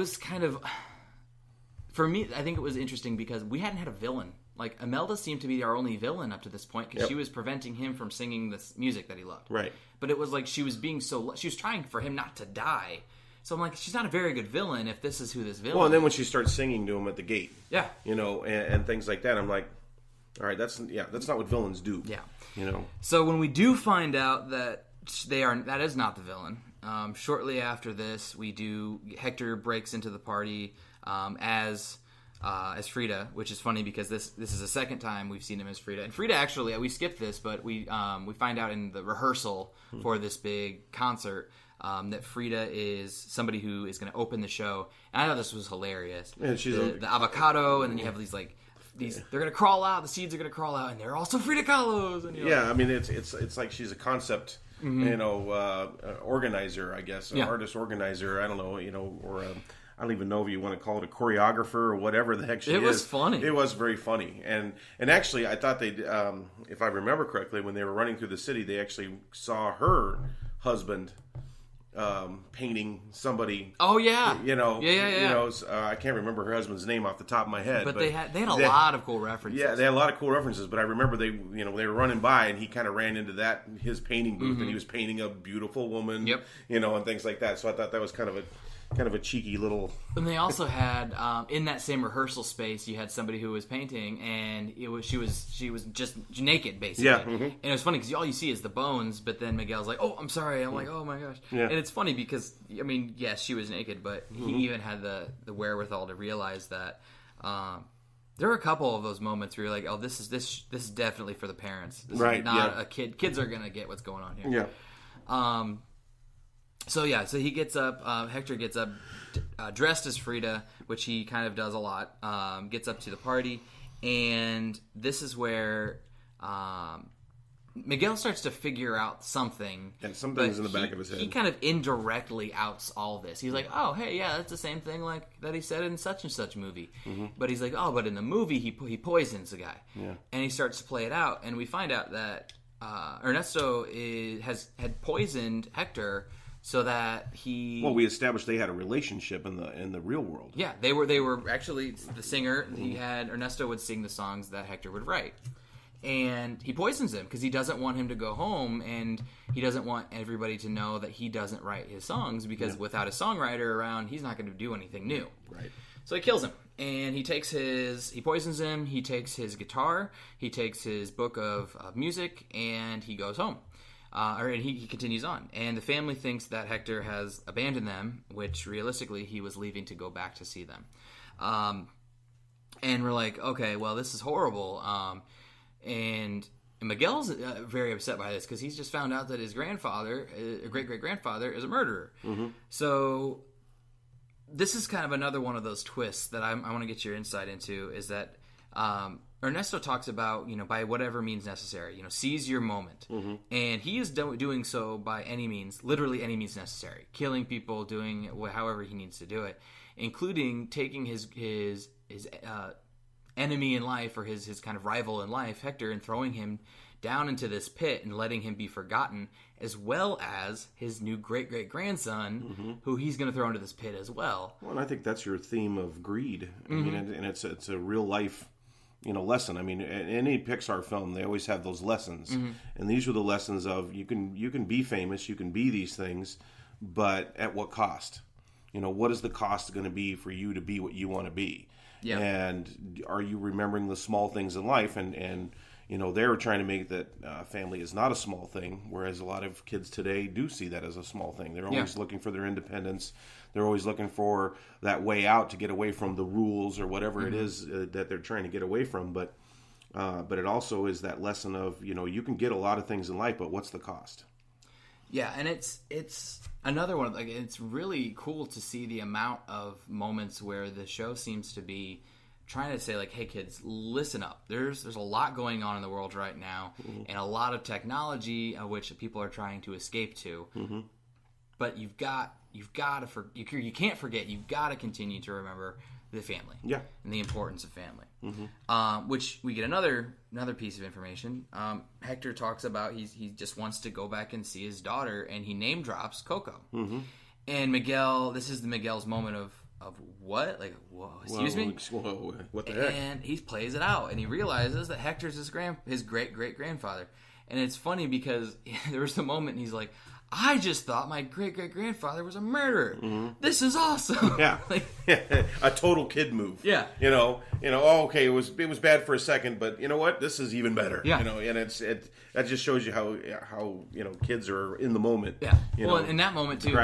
think it was interesting because we hadn't had a villain. Like, Imelda seemed to be our only villain up to this point because she was preventing him from singing this music that he loved. Right. But it was like she was she was trying for him not to die. So I'm like, she's not a very good villain if this is who this villain is. Well, and then when she starts singing to him at the gate. Yeah. And things like that, I'm like, all right, that's not what villains do. Yeah. So when we do find out that that is not the villain, shortly after this, Hector breaks into the party as Frida, which is funny because this is the second time we've seen him as Frida. And Frida, actually, we skipped this, but we find out in the rehearsal for this big concert that Frida is somebody who is going to open the show. And I thought this was hilarious. And she's the avocado, and then you have these they're going to crawl out. The seeds are going to crawl out, and they're also Frida Kahlos. And I mean it's like she's a concept. Organizer, I guess, artist organizer. I don't know, or I don't even know if you want to call it a choreographer or whatever the heck she is. It was funny. It was very funny, and actually, I thought if I remember correctly, when they were running through the city, they actually saw her husband painting somebody. Oh yeah, I can't remember her husband's name off the top of my head, but they had a lot of cool references. Yeah, they had a lot of cool references. But I remember they were running by, and he kind of ran into his painting booth, and he was painting a beautiful woman. Yep. And things like that. So I thought that was kind of a cheeky little. And they also had in that same rehearsal space, you had somebody who was painting, and she was just naked basically. Yeah. And it was funny because all you see is the bones, but then Miguel's like, "Oh, I'm sorry." I'm like, "Oh my gosh." Yeah. And it's funny because yes, she was naked, but he even had the wherewithal to realize that. There were a couple of those moments where you're like, "Oh, this is definitely for the parents. This is not a kid. Kids are gonna get what's going on here." Yeah. So he gets up, Hector gets up, dressed as Frida, which he kind of does a lot, gets up to the party, and this is where Miguel starts to figure out something. And something's in the back of his head. He kind of indirectly outs all this. He's like, oh, hey, yeah, that's the same thing like that he said in such and such movie. But he's like, oh, but in the movie, he poisons the guy. Yeah. And he starts to play it out, and we find out that Ernesto had poisoned Hector so that he... Well, we established they had a relationship in the real world. Yeah, they were actually the singer. Ernesto would sing the songs that Hector would write. And he poisons him because he doesn't want him to go home, and he doesn't want everybody to know that he doesn't write his songs because without a songwriter around, he's not going to do anything new. Right. So he kills him, and he poisons him, he takes his guitar, he takes his book of music, and he goes home. And he continues on. And the family thinks that Hector has abandoned them, which realistically he was leaving to go back to see them. And we're like, okay, well, this is horrible. And Miguel's very upset by this because he's just found out that his grandfather, great-great-grandfather, is a murderer. So this is kind of another one of those twists that I want to get your insight into, is that Ernesto talks about, by whatever means necessary, seize your moment. And he is doing so by any means, literally any means necessary. Killing people, doing however he needs to do it, including taking his enemy in life, or his kind of rival in life, Hector, and throwing him down into this pit and letting him be forgotten, as well as his new great-great-grandson, who he's going to throw into this pit as well. Well, and I think that's your theme of greed. I mean, and it's a real life, lesson. I mean, in any Pixar film, they always have those lessons, and these were the lessons of you can be famous, you can be these things, but at what cost? What is the cost going to be for you to be what you want to be? Yeah. And are you remembering the small things in life? And they were trying to make that family is not a small thing, whereas a lot of kids today do see that as a small thing. They're always looking for their independence. They're always looking for that way out to get away from the rules or whatever it is that they're trying to get away from. But it also is that lesson of, you can get a lot of things in life, but what's the cost? Yeah, and it's another one. Like, it's really cool to see the amount of moments where the show seems to be trying to say, like, hey kids, listen up. There's a lot going on in the world right now, and a lot of technology which people are trying to escape to. But you can't forget. You've got to continue to remember the family, and the importance of family. Which we get another piece of information. Hector talks about he just wants to go back and see his daughter, and he name drops Coco. And Miguel, this is Miguel's moment of what? Like, whoa, excuse me? Whoa, what the heck? And he plays it out, and he realizes that Hector's his great-great-grandfather. And it's funny because there was a moment, and he's like, I just thought my great-great-grandfather was a murderer. This is awesome. Yeah. A total kid move. Yeah. Okay, it was bad for a second, but you know what? This is even better. Yeah. And that just shows you how kids are in the moment. Yeah. Well, in that moment too,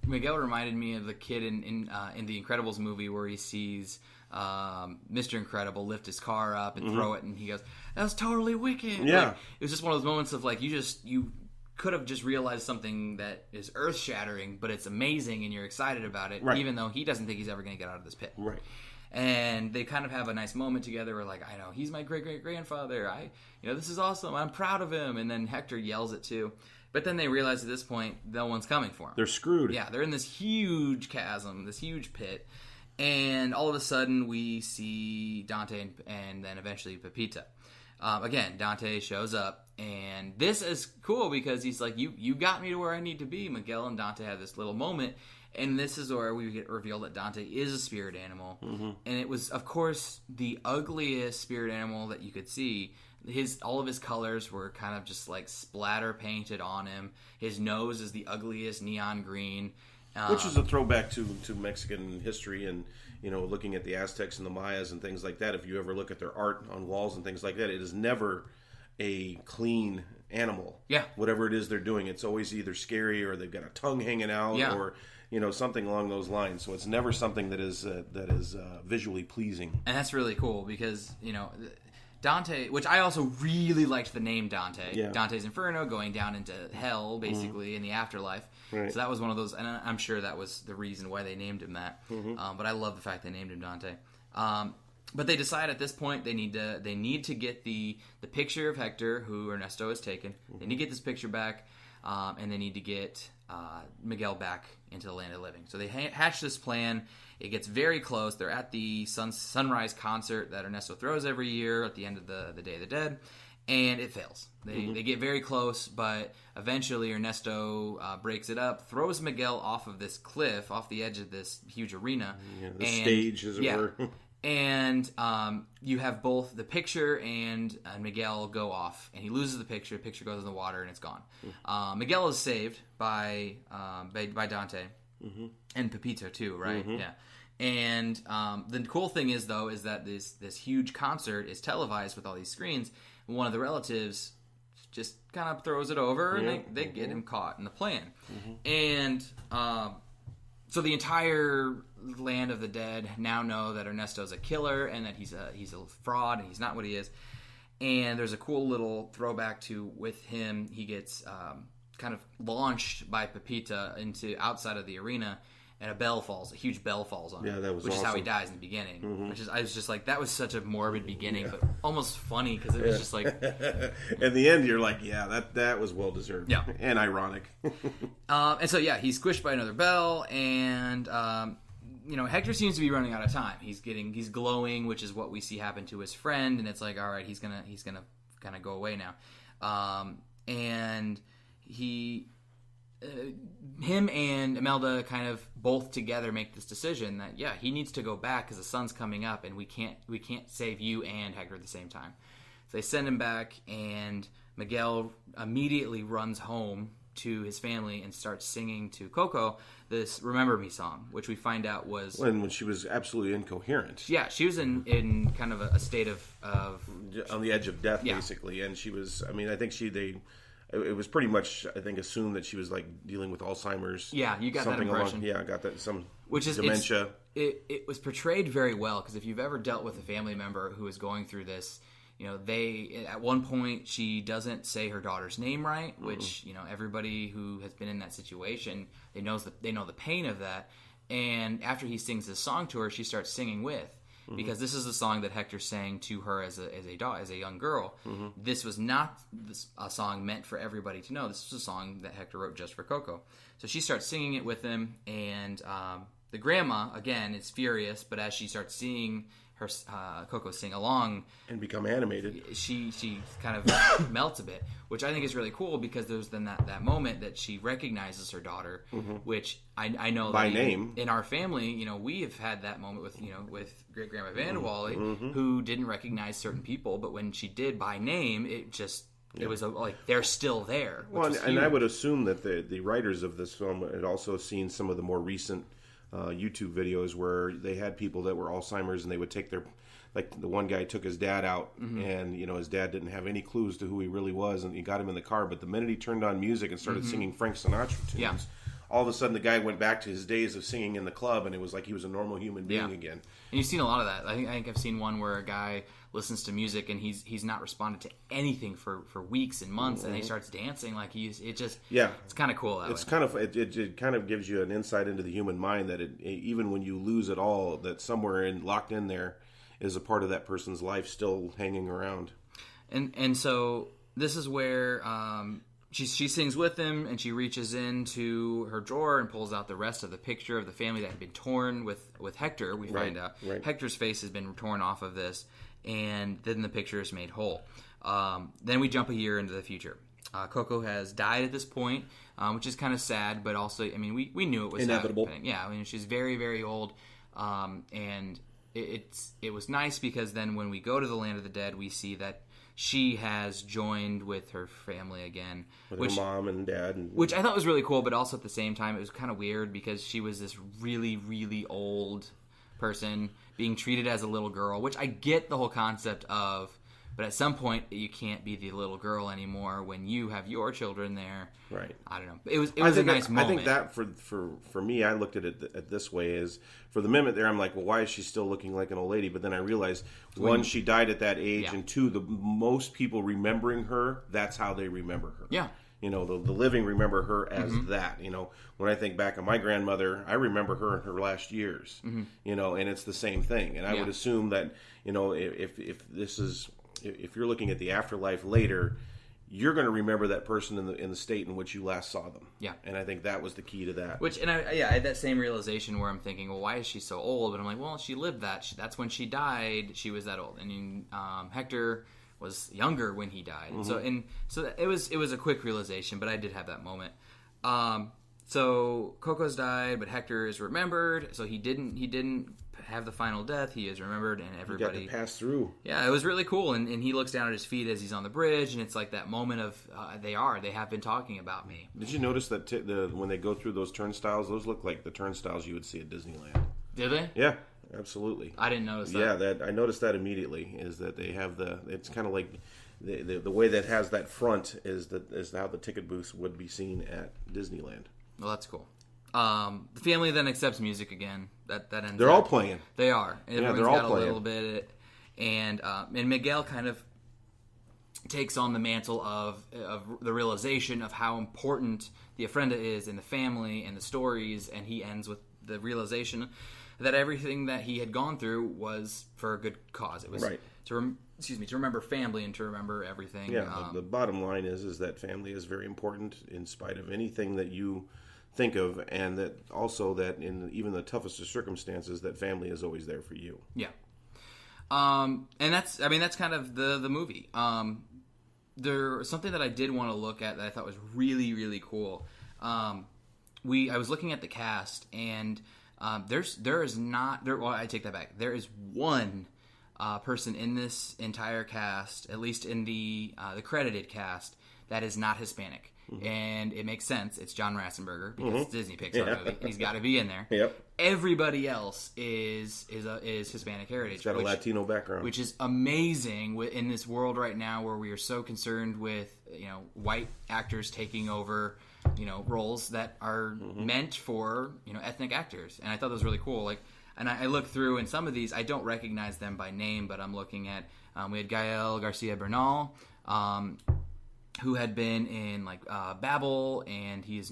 Miguel reminded me of the kid in the Incredibles movie where he sees Mr. Incredible lift his car up and throw it, and he goes, "That was totally wicked." Yeah. Like, it was just one of those moments of like you could have just realized something that is earth-shattering, but it's amazing and you're excited about it, even though he doesn't think he's ever going to get out of this pit. Right. And they kind of have a nice moment together where, like, I know, he's my great-great-grandfather. This is awesome. I'm proud of him. And then Hector yells it too. But then they realize at this point, no one's coming for him. They're screwed. Yeah, they're in this huge chasm, this huge pit. And all of a sudden, we see Dante and then eventually Pepita. Again, Dante shows up, and this is cool because he's like, you got me to where I need to be. Miguel and Dante have this little moment, and this is where we get revealed that Dante is a spirit animal. And it was, of course, the ugliest spirit animal that you could see. All of his colors were kind of just like splatter painted on him. His nose is the ugliest neon green. Which is a throwback to Mexican history and, looking at the Aztecs and the Mayas and things like that. If you ever look at their art on walls and things like that, it is never a clean animal. Yeah. Whatever it is they're doing, it's always either scary or they've got a tongue hanging out or, something along those lines. So it's never something that is visually pleasing. And that's really cool because, Dante, which I also really liked the name Dante. Yeah. Dante's Inferno, going down into hell, basically, in the afterlife. Right. So that was one of those, and I'm sure that was the reason why they named him that. But I love the fact they named him Dante. But they decide at this point they need to get the picture of Hector, who Ernesto has taken. They need to get this picture back, and they need to get Miguel back into the land of the living. So they hatch this plan. It gets very close. They're at the sunrise concert that Ernesto throws every year at the end of the Day of the Dead, and it fails. They get very close, but eventually Ernesto breaks it up, throws Miguel off of this cliff, off the edge of this huge arena. The stage, as it were. And you have both the picture and Miguel go off, and he loses the picture. The picture goes in the water, and it's gone. Miguel is saved by Dante and Pepito too, right? Yeah. And the cool thing is, though, is that this huge concert is televised with all these screens. One of the relatives just kind of throws it over, and they get him caught in the plan. And so the entire land of the dead now know that Ernesto's a killer and that he's a fraud and he's not what he is. And there's a cool little throwback to with him. He gets kind of launched by Pepita into outside of the arena, and a huge bell falls on him. Yeah, that was which awesome. is how he dies in the beginning. I was just like, that was such a morbid beginning, but almost funny because it was just like. At the end, you're like, yeah, that was well deserved. Yeah, and ironic. And so he's squished by another bell, and Hector seems to be running out of time. He's glowing, which is what we see happen to his friend, and it's like, all right, he's gonna kind of go away now, and him and Imelda kind of both together make this decision that he needs to go back because the sun's coming up and we can't save you and Hector at the same time. So they send him back, and Miguel immediately runs home to his family and starts singing to Coco this "Remember Me" song, which we find out was when she was absolutely incoherent. Yeah, she was in kind of a state of on the edge of death, basically, and she was. I mean, I think it was pretty much, I think, assumed that she was like dealing with Alzheimer's. Yeah, you got that impression. I got that. Which is dementia. It was portrayed very well because if you've ever dealt with a family member who is going through this, they at one point she doesn't say her daughter's name right, which everybody who has been in that situation they know the pain of that. And after he sings this song to her, she starts singing with. because this is the song that Hector sang to her as a young girl. This was not a song meant for everybody to know. This was a song that Hector wrote just for Coco. So she starts singing it with him, and the grandma, again, is furious, but as she starts seeing her Coco sing along and become animated, she kind of melts a bit, which I think is really cool, because there's then that moment that she recognizes her daughter, which I know by that name in our family, we have had that moment with great grandma Vanderwally, who didn't recognize certain people, but when she did by name, it was like they're still there. Well, and I would assume that the writers of this film had also seen some of the more recent YouTube videos where they had people that were Alzheimer's, and they would take like the one guy took his dad out, and his dad didn't have any clues to who he really was, and he got him in the car, but the minute he turned on music and started singing Frank Sinatra tunes, all of a sudden the guy went back to his days of singing in the club, and it was like he was a normal human being again. And you've seen a lot of that. I think I've seen one where a guy listens to music and he's not responded to anything for weeks and months, and he starts dancing like it's kind of cool. It's kind of it kind of gives you an insight into the human mind that even when you lose it all, that somewhere locked in there is a part of that person's life still hanging around. And so this is where she sings with him, and she reaches into her drawer and pulls out the rest of the picture of the family that had been torn with Hector. We find out Hector's face has been torn off of this, and then the picture is made whole. Then we jump a year into the future. Coco has died at this point, which is kind of sad, but also, we knew it was inevitable. Happening. Yeah, she's very, very old, and it was nice because then when we go to the land of the dead, we see that she has joined with her family again. With her mom and dad. Which I thought was really cool, but also at the same time, it was kind of weird because she was this really, really old person being treated as a little girl, which I get the whole concept of, but at some point, you can't be the little girl anymore when you have your children there. Right. I don't know. It was a nice moment. I think that for me, I looked at it this way: is for the minute there, I'm like, well, why is she still looking like an old lady? But then I realized, one, she died at that age, and two, the most people remembering her, that's how they remember her. Yeah. The living remember her as that. When I think back on my grandmother, I remember her in her last years. And it's the same thing. And I would assume that if you're looking at the afterlife later, you're going to remember that person in the state in which you last saw them. Yeah. And I think that was the key to that. I had that same realization where I'm thinking, well, why is she so old? But I'm like, well, she lived that. That's when she died. She was that old. And Hector was younger when he died. And so it was a quick realization, but I did have that moment. So Coco's died, but Hector is remembered. So he didn't have the final death. He is remembered, and everybody he got to pass through. Yeah, it was really cool. And he looks down at his feet as he's on the bridge, and it's like that moment of they have been talking about me. Did you notice that when they go through those turnstiles, those look like the turnstiles you would see at Disneyland? Did they? Yeah. Absolutely. I didn't notice that. Yeah, I noticed that immediately. Is that they have it's kind of like the way that has that front is how the ticket booths would be seen at Disneyland. Well, that's cool. The family then accepts music again. That ends. They're all playing. They are. Yeah, they're all got playing a little bit, and Miguel kind of takes on the mantle of the realization of how important the ofrenda is in the family and the stories, and he ends with the realization that everything that he had gone through was for a good cause. It was to remember family and to remember everything. Yeah, the bottom line is that family is very important in spite of anything that you think of, and that also that in even the toughest of circumstances, that family is always there for you. Yeah. And that's kind of the movie. There's something that I did want to look at that I thought was really, really cool. I was looking at the cast, and I take that back. There is one person in this entire cast, at least in the credited cast, that is not Hispanic. Mm-hmm. And it makes sense. It's John Ratzenberger because it's Disney Pixar movie. And he's got to be in there. Yep. Everybody else is Hispanic heritage. It's got a Latino background, which is amazing in this world right now where we are so concerned with white actors taking over roles that are meant for ethnic actors. And I thought that was really cool. And I looked through, and some of these I don't recognize them by name, but I'm looking at we had Gael Garcia Bernal. Who had been in Babel, and he was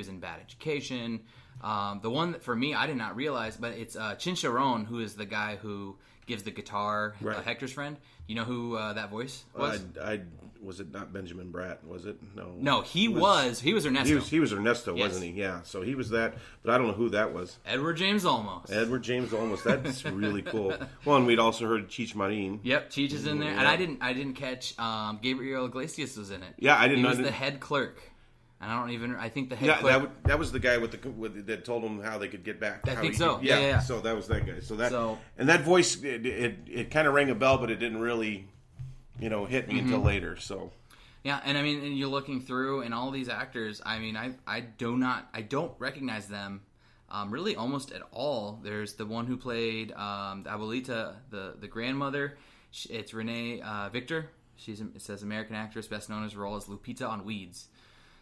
in Bad Education. The one that for me I did not realize, but it's Chincharon, who is the guy who gives the guitar, Hector's friend. You know who that voice was? Was it not Benjamin Bratt? Was it? No, he was Ernesto. He was Ernesto, wasn't he? Yeah. So he was that, but I don't know who that was. Edward James Olmos. That's really cool. Well, and we'd also heard Cheech Marin. Yep, Cheech is in there, and I didn't catch Gabriel Iglesias was in it. Yeah, I didn't. He was the head clerk. I think the head clerk. That was the guy that told them how they could get back. I think so. Yeah. So that was that guy. And that voice, it kind of rang a bell, but it didn't really, hit me until later. So. Yeah, and I mean, and you're looking through, and all these actors. I mean, I don't recognize them, really almost at all. There's the one who played the abuelita, the grandmother. It's Renee Victor. It says American actress, best known as her role as Lupita on Weeds.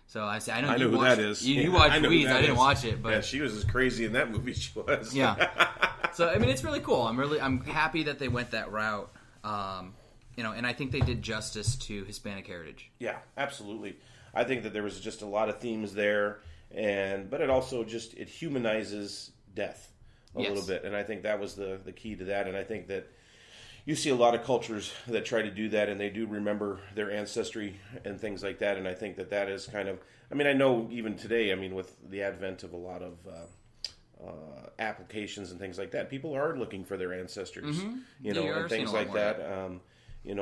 So I know who that is. You watched Weeds. I didn't watch it, but she was as crazy in that movie she was. Yeah. So I mean, it's really cool. I'm happy that they went that route. And I think they did justice to Hispanic heritage. Yeah, absolutely. I think that there was just a lot of themes there, but it also it humanizes death a little bit, and I think that was the key to that. And I think that you see a lot of cultures that try to do that, and they do remember their ancestry and things like that. And I think that is kind of, I mean, I know even today, I mean, with the advent of a lot of applications and things like that, people are looking for their ancestors, and things like that.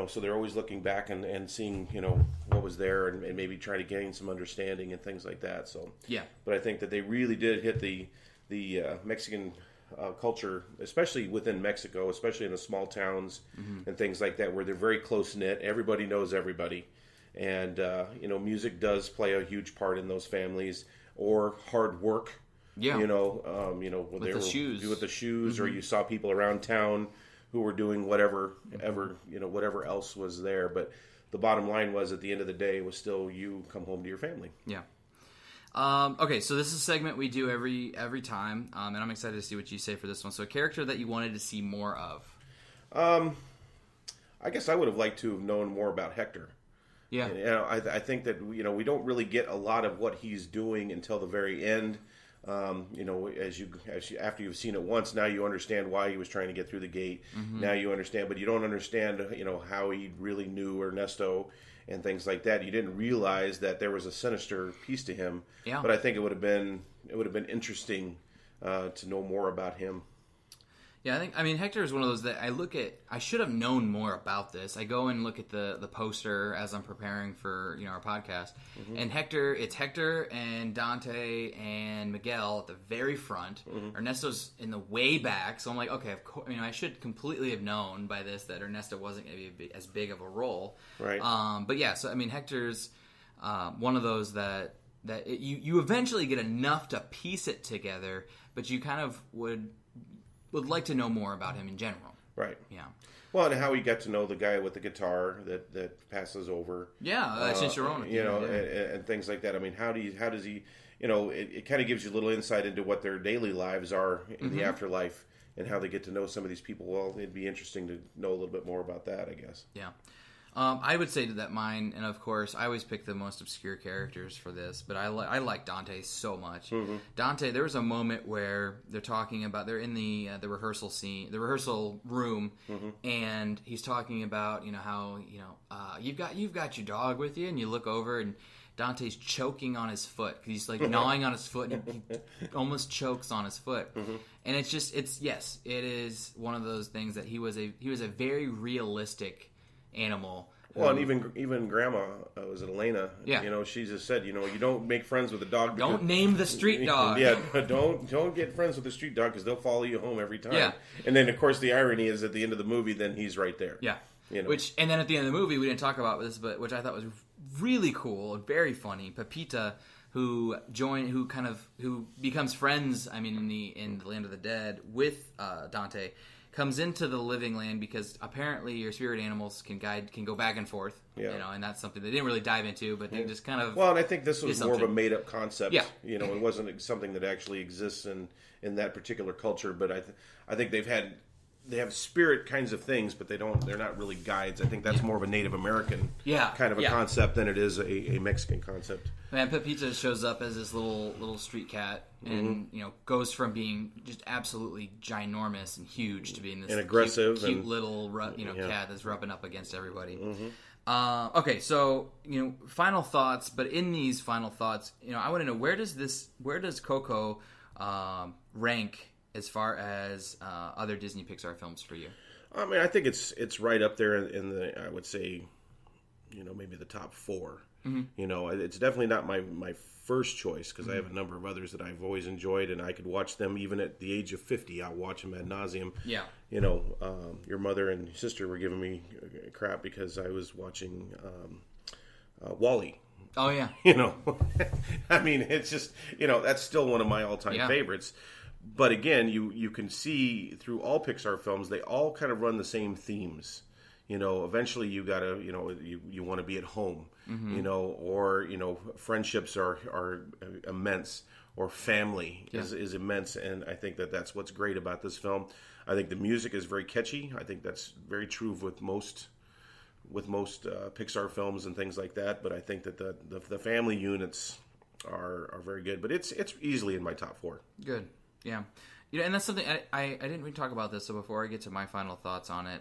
So they're always looking back and seeing, what was there and maybe trying to gain some understanding and things like that. So, yeah. But I think that they really did hit the Mexican culture, especially within Mexico, especially in the small towns and things like that, where they're very close knit. Everybody knows everybody, and music does play a huge part in those families, or hard work. Yeah, with the shoes, or you saw people around town who were doing whatever else was there. But the bottom line was, at the end of the day, it was still you come home to your family. Yeah. Okay, so this is a segment we do every time, and I'm excited to see what you say for this one. So, a character that you wanted to see more of. I guess I would have liked to have known more about Hector. Yeah. I think that we don't really get a lot of what he's doing until the very end. After you've seen it once, now you understand why he was trying to get through the gate. Now you understand, but you don't understand, how he really knew Ernesto and things like that. You didn't realize that there was a sinister piece to him. Yeah. But I think it would have been interesting to know more about him. Yeah, Hector is one of those that I should have known more about this. I go and look at the poster as I'm preparing for our podcast, and it's Hector and Dante and Miguel at the very front. Ernesto's in the way back, so I'm like, okay, of course, I should completely have known by this that Ernesto wasn't going to be as big of a role, right? But yeah, so Hector's one of those that you eventually get enough to piece it together, but you kind of would like to know more about him in general. Right. Yeah. Well, and how he got to know the guy with the guitar that passes over. Yeah, Chincharon. And things like that. I mean, how does he, it kind of gives you a little insight into what their daily lives are in the afterlife and how they get to know some of these people. Well, it'd be interesting to know a little bit more about that, I guess. Yeah. I would say that mine, and of course, I always pick the most obscure characters for this, but I like Dante so much. Dante, there was a moment where they're in the rehearsal room, and he's talking about how you've got your dog with you, and you look over and Dante's choking on his foot. He's like gnawing on his foot, and he almost chokes on his foot. And it is one of those things that he was a very realistic animal. Well, and even Grandma, was it Elena? Yeah. She just said, you don't make friends with a dog. Don't name the street dog. Yeah, don't get friends with the street dog because they'll follow you home every time. Yeah. And then, of course, the irony is at the end of the movie, then he's right there. Yeah. And then at the end of the movie, we didn't talk about this, but which I thought was really cool and very funny. Pepita, who becomes friends. In the Land of the Dead with Dante. Comes into the living land because apparently your spirit animals can go back and forth, and that's something they didn't really dive into, but they just kind of. Well, and I think this was more of a made up concept. Yeah. It wasn't something that actually exists in that particular culture, but I think they've had spirit kinds of things, but they're not really guides. I think that's more of a Native American kind of a concept than it is a Mexican concept. Man, Pepita shows up as this little street cat, and goes from being just absolutely ginormous and huge to being this and aggressive, cute little cat that's rubbing up against everybody. Okay, so final thoughts. But in these final thoughts, I want to know where does Coco rank as far as other Disney Pixar films for you? I mean, I think it's right up there in the, I would say, maybe the top 4. It's definitely not my first choice, because I have a number of others that I've always enjoyed, and I could watch them even at the age of 50. I'll watch them ad nauseum. Yeah. Your mother and sister were giving me crap because I was watching WALL-E. Oh, yeah. I mean, it's just, that's still one of my all-time favorites. But again, you can see through all Pixar films, they all kind of run the same themes. Eventually you gotta, you want to be at home, or, friendships are immense, or family is immense. And I think that's what's great about this film. I think the music is very catchy. I think that's very true with most Pixar films and things like that. But I think that the family units are very good. But it's easily in my top 4. Good. Yeah. And that's something I didn't really talk about this, so before I get to my final thoughts on it,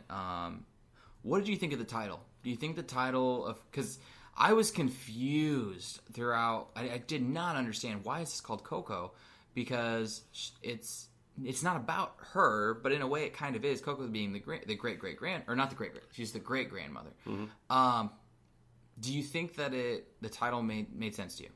what did you think of the title? Do you think the title of... Because I was confused throughout. I did not understand why is this called Coco, because it's not about her, but in a way it kind of is. Coco being the great-great-grand... Or not the great-great. She's the great-grandmother. Do you think that the title made sense to you?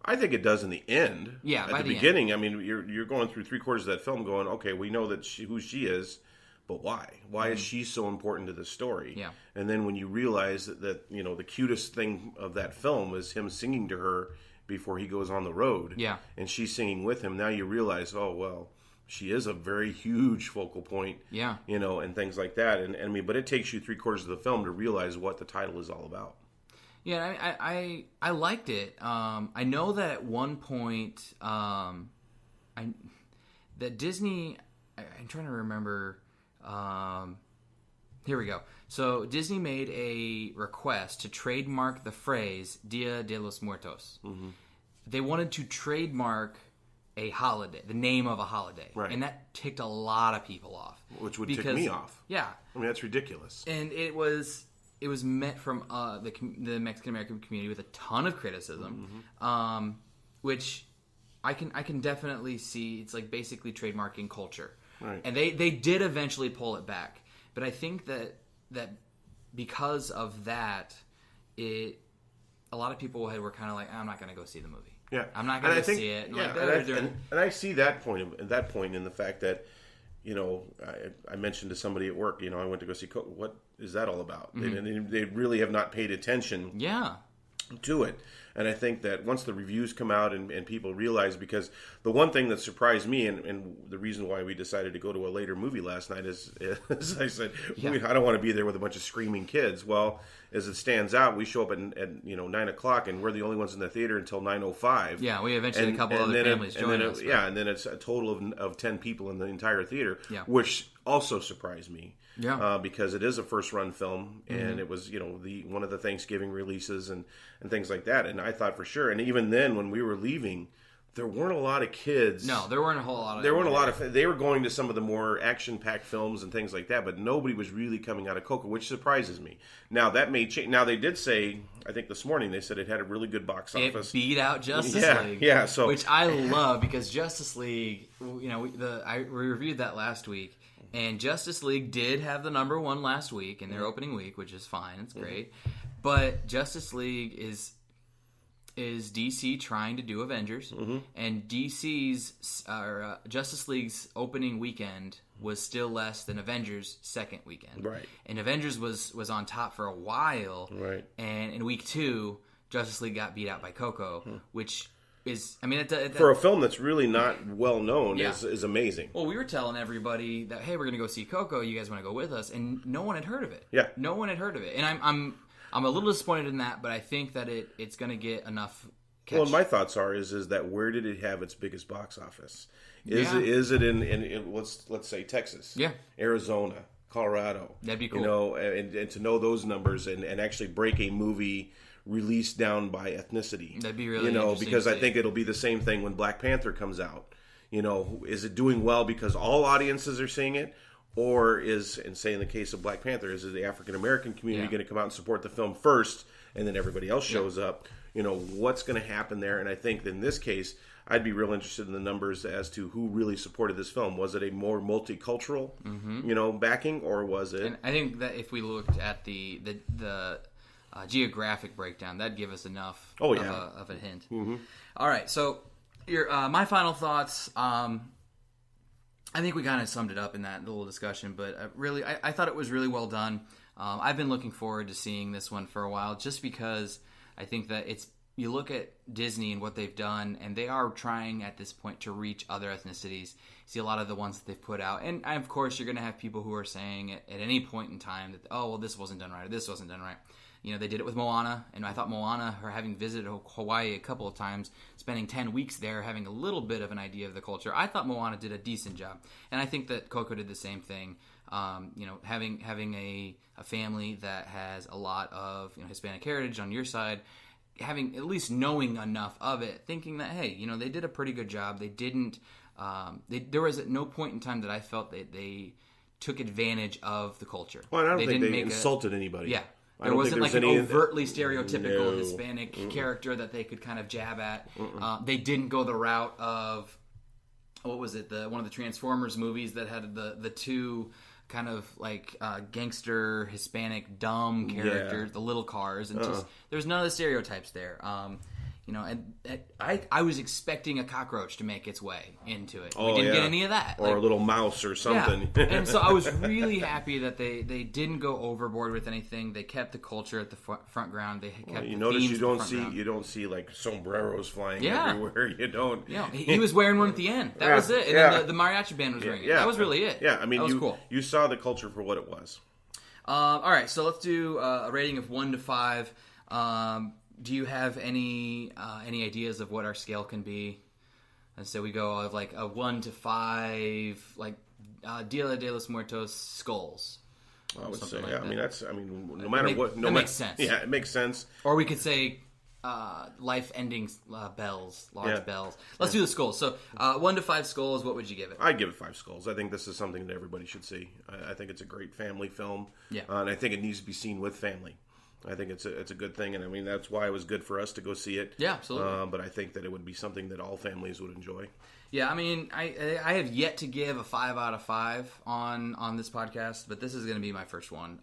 I think it does in the end. Yeah, at the beginning, end. I mean, you're going through 3/4 of that film going, okay, we know that who she is, but why? Why is she so important to the story? Yeah. And then when you realize that the cutest thing of that film is him singing to her before he goes on the road. Yeah. And she's singing with him. Now you realize, oh, well, she is a very huge focal point. Yeah. And things like that. And I mean, but it takes you 3/4 of the film to realize what the title is all about. Yeah, I liked it. I know that at one point, that Disney. I'm trying to remember. Here we go. So Disney made a request to trademark the phrase "Dia de los Muertos." Mm-hmm. They wanted to trademark a holiday, the name of a holiday, right? And that ticked a lot of people off. Which would tick me off. Yeah, I mean that's ridiculous. And it was met from the Mexican American community with a ton of criticism, which I can definitely see. It's like basically trademarking culture, right? And they did eventually pull it back, but I think that because of that, a lot of people were kind of like, I'm not going to go see the movie. Yeah, I'm not going to see it. And I see that point in the fact that. I mentioned to somebody at work, I went to go see Coco. What is that all about? Mm-hmm. They really have not paid attention to it. And I think that once the reviews come out and people realize, because the one thing that surprised me and the reason why we decided to go to a later movie last night is I said, I don't want to be there with a bunch of screaming kids. Well, as it stands out, we show up at 9 o'clock and we're the only ones in the theater until 9:05. Yeah, we eventually had a couple other families join us. Yeah, and then it's a total of 10 people in the entire theater, which also surprised me. Yeah, because it is a first run film, and it was one of the Thanksgiving releases and things like that. And I thought for sure, and even then when we were leaving, there weren't a lot of kids. No, there weren't a whole lot of. There weren't a lot of. They were going to some of the more action-packed films and things like that, but nobody was really coming out of Coco, which surprises me. Now that may change. Now they did say, I think this morning they said it had a really good box office. It beat out Justice League. Yeah. So which I love because Justice League. We reviewed that last week. And Justice League did have the number one last week in their opening week, which is fine. It's great. But Justice League is DC trying to do Avengers, and DC's Justice League's opening weekend was still less than Avengers' second weekend. Right. And Avengers was on top for a while. Right. And in week 2, Justice League got beat out by Coco, which is, I mean, for a film that's really not well known, is amazing. Well, we were telling everybody that, hey, we're going to go see Coco. You guys want to go with us? And no one had heard of it. Yeah, no one had heard of it. And I'm a little disappointed in that, but I think that it's going to get enough catch. Well, my thoughts is that where did it have its biggest box office? Is it in let's say Texas, Arizona, Colorado? That'd be cool. You know, and to know those numbers and actually break a movie released down by ethnicity. That'd be really because I think it'll be the same thing when Black Panther comes out. You know, is it doing well because all audiences are seeing it? Or and say in the case of Black Panther, is the African American community going to come out and support the film first, and then everybody else shows up? You know, what's going to happen there? And I think in this case, I'd be real interested in the numbers as to who really supported this film. Was it a more multicultural, backing, or was it? And I think that if we looked at the geographic breakdown, that'd give us enough of a hint. Mm-hmm. All right, so my final thoughts. I think we kind of summed it up in that little discussion, but I thought it was really well done. I've been looking forward to seeing this one for a while, just because I think that you look at Disney and what they've done, and they are trying at this point to reach other ethnicities. See a lot of the ones that they've put out, and of course you're going to have people who are saying at any point in time that, oh, well, this wasn't done right, or this wasn't done right. You know, they did it with Moana, and I thought Moana, her having visited Hawaii a couple of times, spending 10 weeks there, having a little bit of an idea of the culture, I thought Moana did a decent job. And I think that Coco did the same thing. Having a family that has a lot of Hispanic heritage on your side, having at least knowing enough of it, thinking that, hey, they did a pretty good job. They didn't, there was at no point in time that I felt that they took advantage of the culture. Well, I don't think they insulted anybody. Yeah. There wasn't like an overtly stereotypical Hispanic character that they could kind of jab at. They didn't go the route of, what was it, one of the Transformers movies that had the two kind of like gangster Hispanic dumb characters, the little cars, and just there's none of the stereotypes there. And I was expecting a cockroach to make its way into it. We didn't get any of that. Or a little mouse or something. Yeah. And so I was really happy that they didn't go overboard with anything. They kept the culture at the front ground. They kept the notice themes you don't see like sombreros flying everywhere. You don't. Yeah, he was wearing one at the end. That was it. And then the mariachi band was ringing. That was really it. Yeah, I mean, that was cool. You saw the culture for what it was. All right, so let's do a rating of 1 to 5. Do you have any ideas of what our scale can be? And so we go of like a 1 to 5, like Dia de los Muertos skulls. I would say, like that. No matter what, makes sense. Yeah, it makes sense. Or we could say life-ending bells, large bells. Let's do the skulls. So 1 to 5 skulls. What would you give it? I'd give it 5 skulls. I think this is something that everybody should see. I think it's a great family film. Yeah, and I think it needs to be seen with family. I think it's a good thing, and I mean that's why it was good for us to go see it. Yeah, absolutely. But I think that it would be something that all families would enjoy. Yeah, I mean, I have yet to give a 5 out of 5 on this podcast, but this is going to be my first one.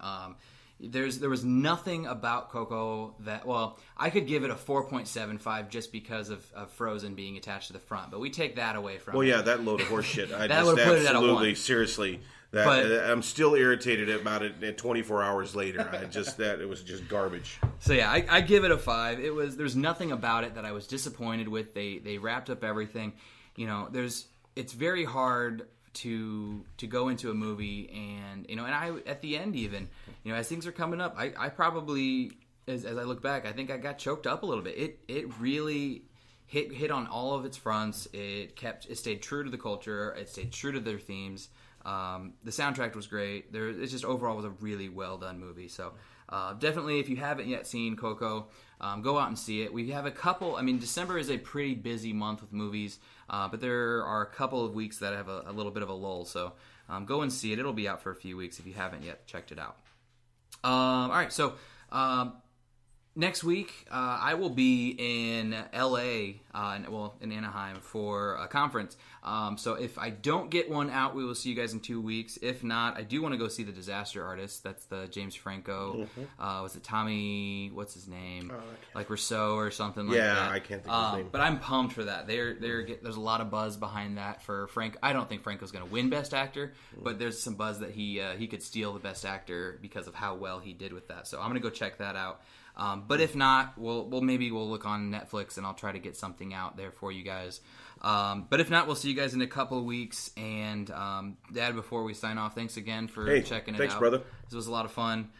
There was nothing about Coco that, well, I could give it a 4.75 just because of Frozen being attached to the front, but we take that away from it. Well, yeah, that load of horse shit. I that just put it at a 1. Seriously. I'm still irritated about it 24 hours later. It was just garbage. So yeah, I give it a 5. There's nothing about it that I was disappointed with. They wrapped up everything. It's very hard to go into a movie and I at the end even, as things are coming up, I probably as I look back, I think I got choked up a little bit. It really hit on all of its fronts. It stayed true to the culture. It stayed true to their themes. The soundtrack was great. It just overall was a really well done movie. So definitely, if you haven't yet seen Coco, go out and see it. We have a couple. I mean, December is a pretty busy month with movies, but there are a couple of weeks that have a little bit of a lull. So go and see it. It'll be out for a few weeks if you haven't yet checked it out. All right, so. Next week, I will be in LA, in Anaheim for a conference. So if I don't get one out, we will see you guys in 2 weeks. If not, I do want to go see The Disaster Artist. That's the James Franco. Mm-hmm. Was it Tommy? What's his name? Like Rousseau or something like that. Yeah, I can't think of his name. But I'm pumped for that. There's a lot of buzz behind that for Frank. I don't think Franco's going to win Best Actor, but there's some buzz that he could steal the Best Actor because of how well he did with that. So I'm going to go check that out. But if not, we'll look on Netflix and I'll try to get something out there for you guys. But if not, we'll see you guys in a couple of weeks. And Dad, before we sign off, thanks again for checking it out. Thanks, brother. This was a lot of fun.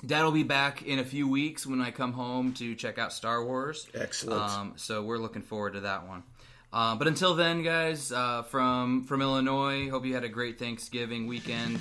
Dad will be back in a few weeks when I come home to check out Star Wars. Excellent. So we're looking forward to that one. But until then, guys, from Illinois, hope you had a great Thanksgiving weekend.